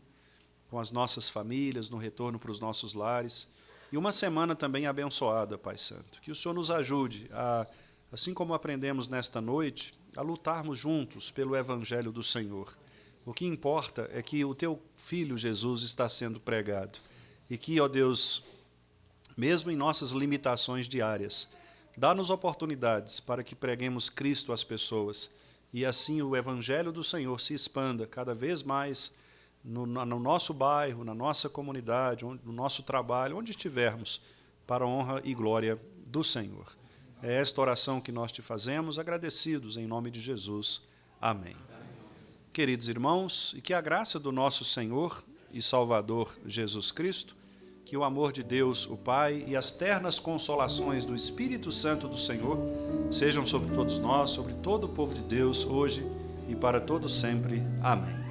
com as nossas famílias, no retorno para os nossos lares, e uma semana também abençoada, Pai Santo. Que o Senhor nos ajude, assim como aprendemos nesta noite, a lutarmos juntos pelo Evangelho do Senhor. O que importa é que o Teu Filho Jesus está sendo pregado e que, ó Deus, mesmo em nossas limitações diárias, dá-nos oportunidades para que preguemos Cristo às pessoas e assim o Evangelho do Senhor se expanda cada vez mais no nosso bairro, na nossa comunidade, no nosso trabalho, onde estivermos, para a honra e glória do Senhor. É esta oração que nós te fazemos, agradecidos em nome de Jesus. Amém. Queridos irmãos, e que a graça do nosso Senhor e Salvador Jesus Cristo, que o amor de Deus, o Pai, e as ternas consolações do Espírito Santo do Senhor sejam sobre todos nós, sobre todo o povo de Deus, hoje e para todo sempre. Amém.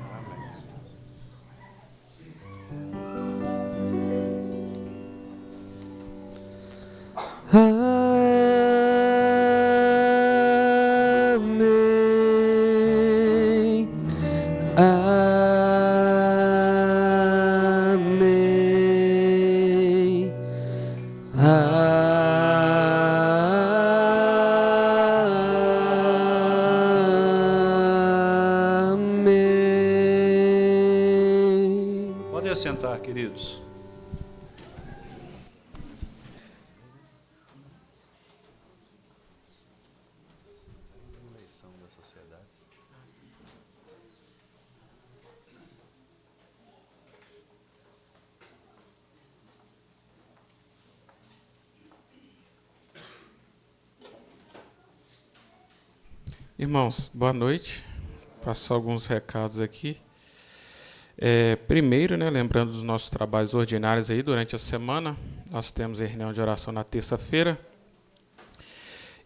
Sentar, queridos. Irmãos, boa noite. Passo alguns recados aqui. Primeiro, né, lembrando dos nossos trabalhos ordinários aí durante a semana, nós temos a reunião de oração na terça-feira.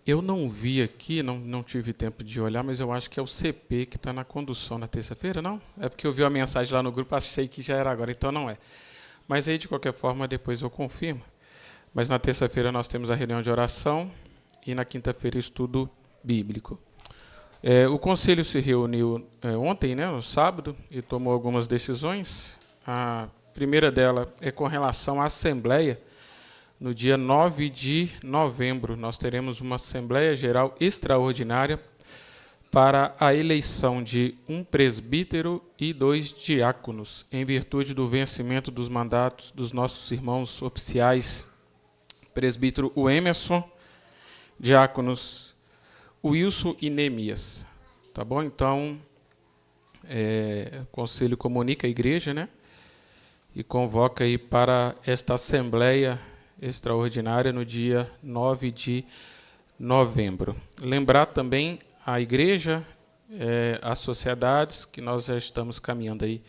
Eu não vi aqui, não tive tempo de olhar, mas eu acho que é o CP que está na condução na terça-feira, não? É porque eu vi a mensagem lá no grupo, achei que já era agora, então não é. Mas aí, de qualquer forma, depois eu confirmo. Mas na terça-feira nós temos a reunião de oração e na quinta-feira estudo bíblico. O conselho se reuniu ontem, né, no sábado, e tomou algumas decisões. A primeira dela é com relação à Assembleia. No dia 9 de novembro, nós teremos uma Assembleia Geral Extraordinária para a eleição de um presbítero e 2 diáconos, em virtude do vencimento dos mandatos dos nossos irmãos oficiais, presbítero Emerson, diáconos Wilson e Neemias. Tá bom? Então, o Conselho comunica a igreja, né? E convoca aí para esta Assembleia Extraordinária no dia 9 de novembro. Lembrar também a igreja, as sociedades, que nós já estamos caminhando aí,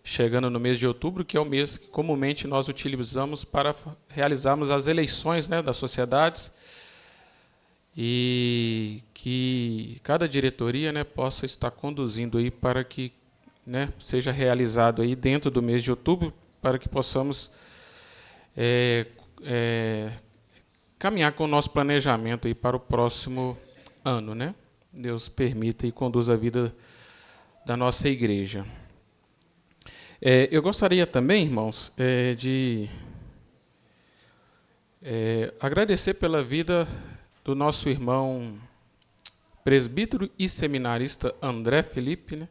chegando no mês de outubro, que é o mês que comumente nós utilizamos para realizarmos as eleições, né, das sociedades, e que cada diretoria, né, possa estar conduzindo aí para que, né, seja realizado aí dentro do mês de outubro, para que possamos caminhar com o nosso planejamento aí para o próximo ano, né? Deus permita e conduza a vida da nossa igreja. Eu gostaria também, irmãos, de agradecer pela vida do nosso irmão presbítero e seminarista André Felipe, né?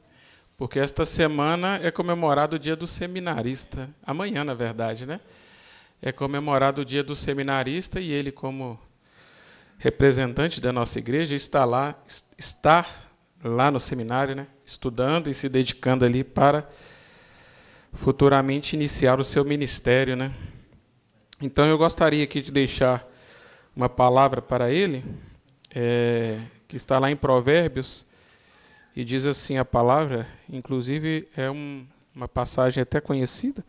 Porque esta semana é comemorado o dia do seminarista, amanhã, na verdade, né? É comemorado o dia do seminarista e ele, como representante da nossa igreja, está lá no seminário, né? Estudando e se dedicando ali para futuramente iniciar o seu ministério, né? Então eu gostaria aqui de deixar uma palavra para ele, que está lá em Provérbios, e diz assim a palavra, inclusive é uma passagem até conhecida,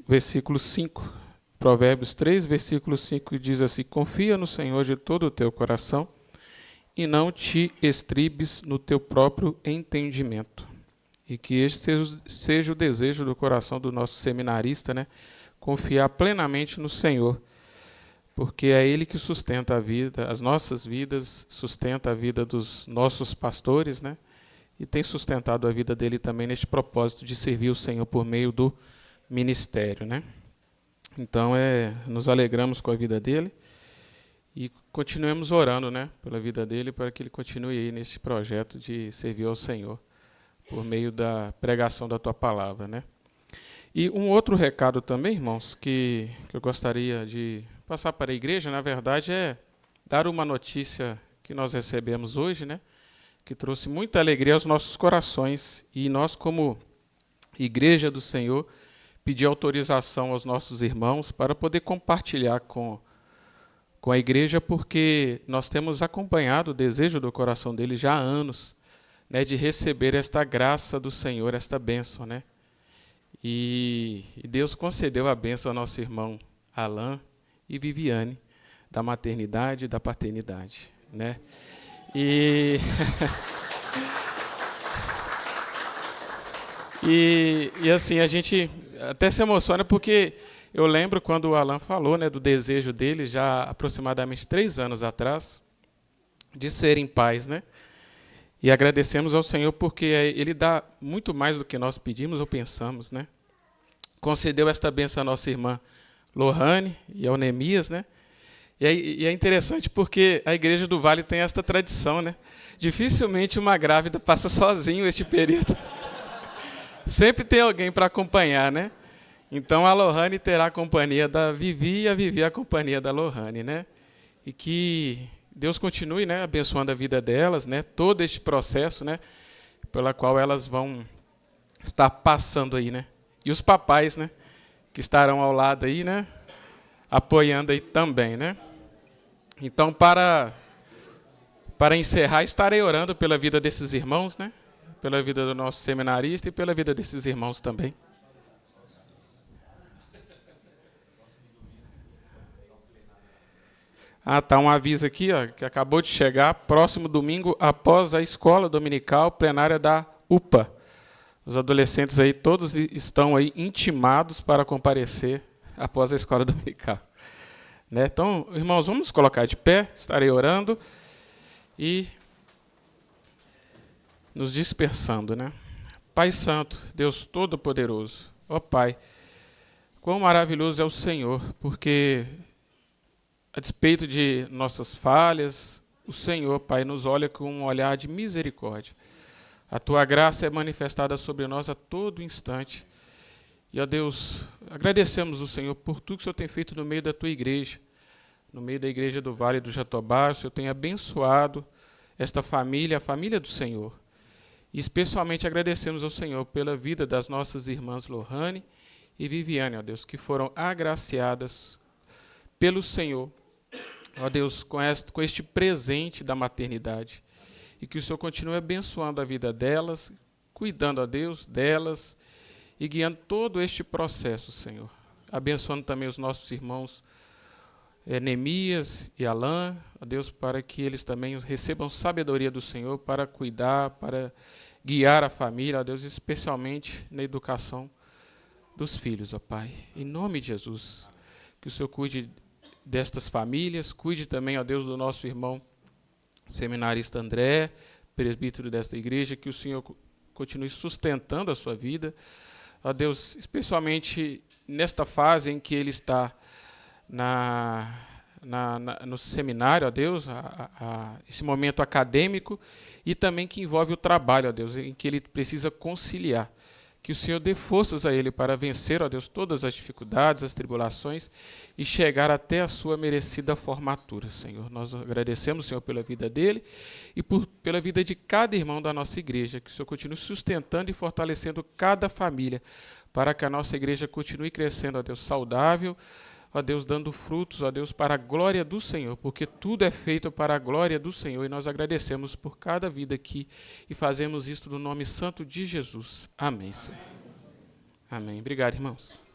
versículo 5, Provérbios 3, versículo 5, diz assim: confia no Senhor de todo o teu coração e não te estribes no teu próprio entendimento. E que este seja o desejo do coração do nosso seminarista, né? Confiar plenamente no Senhor, porque é Ele que sustenta a vida, as nossas vidas, sustenta a vida dos nossos pastores, né? E tem sustentado a vida dele também neste propósito de servir o Senhor por meio do ministério, né? Então, nos alegramos com a vida dele e continuemos orando, né, pela vida dele, para que ele continue aí nesse projeto de servir ao Senhor por meio da pregação da tua palavra, né? E um outro recado também, irmãos, que eu gostaria de passar para a igreja, na verdade, é dar uma notícia que nós recebemos hoje, né, que trouxe muita alegria aos nossos corações, e nós, como igreja do Senhor, pedir autorização aos nossos irmãos para poder compartilhar com a igreja, porque nós temos acompanhado o desejo do coração dele já há anos, né, de receber esta graça do Senhor, esta bênção, né? E Deus concedeu a bênção ao nosso irmão Alain e Viviane, da maternidade e da paternidade, né? E assim, a gente até se emociona, porque eu lembro quando o Alain falou, né, do desejo dele, já aproximadamente 3 anos atrás, de serem pais, né? E agradecemos ao Senhor porque Ele dá muito mais do que nós pedimos ou pensamos, né? Concedeu esta bênção à nossa irmã Lohane e ao Neemias, né? E é interessante porque a Igreja do Vale tem esta tradição, né? Dificilmente uma grávida passa sozinho este período. Sempre tem alguém para acompanhar, né? Então a Lohane terá a companhia da Vivi e a Vivi a companhia da Lohane, né? E que Deus continue, né, abençoando a vida delas, né? Todo este processo, né, pela qual elas vão estar passando aí, né? E os papais, né, que estarão ao lado aí, né, apoiando aí também, né? Então, para encerrar, estarei orando pela vida desses irmãos, né? pela vida do nosso seminarista e pela vida desses irmãos também. Tá um aviso aqui, ó, que acabou de chegar, próximo domingo, após a escola dominical plenária da UPA. Os adolescentes aí, todos estão aí intimados para comparecer após a escola dominical. Né? Então, irmãos, vamos nos colocar de pé, estarei orando e nos dispersando, né? Pai Santo, Deus Todo-Poderoso, ó Pai, quão maravilhoso é o Senhor, porque a despeito de nossas falhas, o Senhor, Pai, nos olha com um olhar de misericórdia. A Tua graça é manifestada sobre nós a todo instante. E, ó Deus, agradecemos o Senhor por tudo que o Senhor tem feito no meio da Tua igreja, no meio da igreja do Vale do Jatobá. O Senhor tem abençoado esta família, a família do Senhor. E especialmente agradecemos ao Senhor pela vida das nossas irmãs Lohane e Viviane, ó Deus, que foram agraciadas pelo Senhor, ó Deus, com este presente da maternidade. E que o Senhor continue abençoando a vida delas, cuidando, ó Deus, delas e guiando todo este processo, Senhor. Abençoando também os nossos irmãos Neemias e Alain, ó Deus, para que eles também recebam sabedoria do Senhor para cuidar, para guiar a família, ó Deus, especialmente na educação dos filhos, ó Pai. Em nome de Jesus, que o Senhor cuide destas famílias, cuide também, ó Deus, do nosso irmão seminarista André, presbítero desta igreja, que o Senhor continue sustentando a sua vida, ó Deus, especialmente nesta fase em que ele está no seminário, ó Deus, esse momento acadêmico e também que envolve o trabalho, ó Deus, em que ele precisa conciliar. Que o Senhor dê forças a ele para vencer, ó Deus, todas as dificuldades, as tribulações e chegar até a sua merecida formatura, Senhor. Nós agradecemos, Senhor, pela vida dele e pela vida de cada irmão da nossa igreja. Que o Senhor continue sustentando e fortalecendo cada família para que a nossa igreja continue crescendo, ó Deus, saudável, ó Deus, dando frutos, ó Deus, para a glória do Senhor, porque tudo é feito para a glória do Senhor e nós agradecemos por cada vida aqui e fazemos isto no nome santo de Jesus. Amém, Senhor. Amém. Obrigado, irmãos.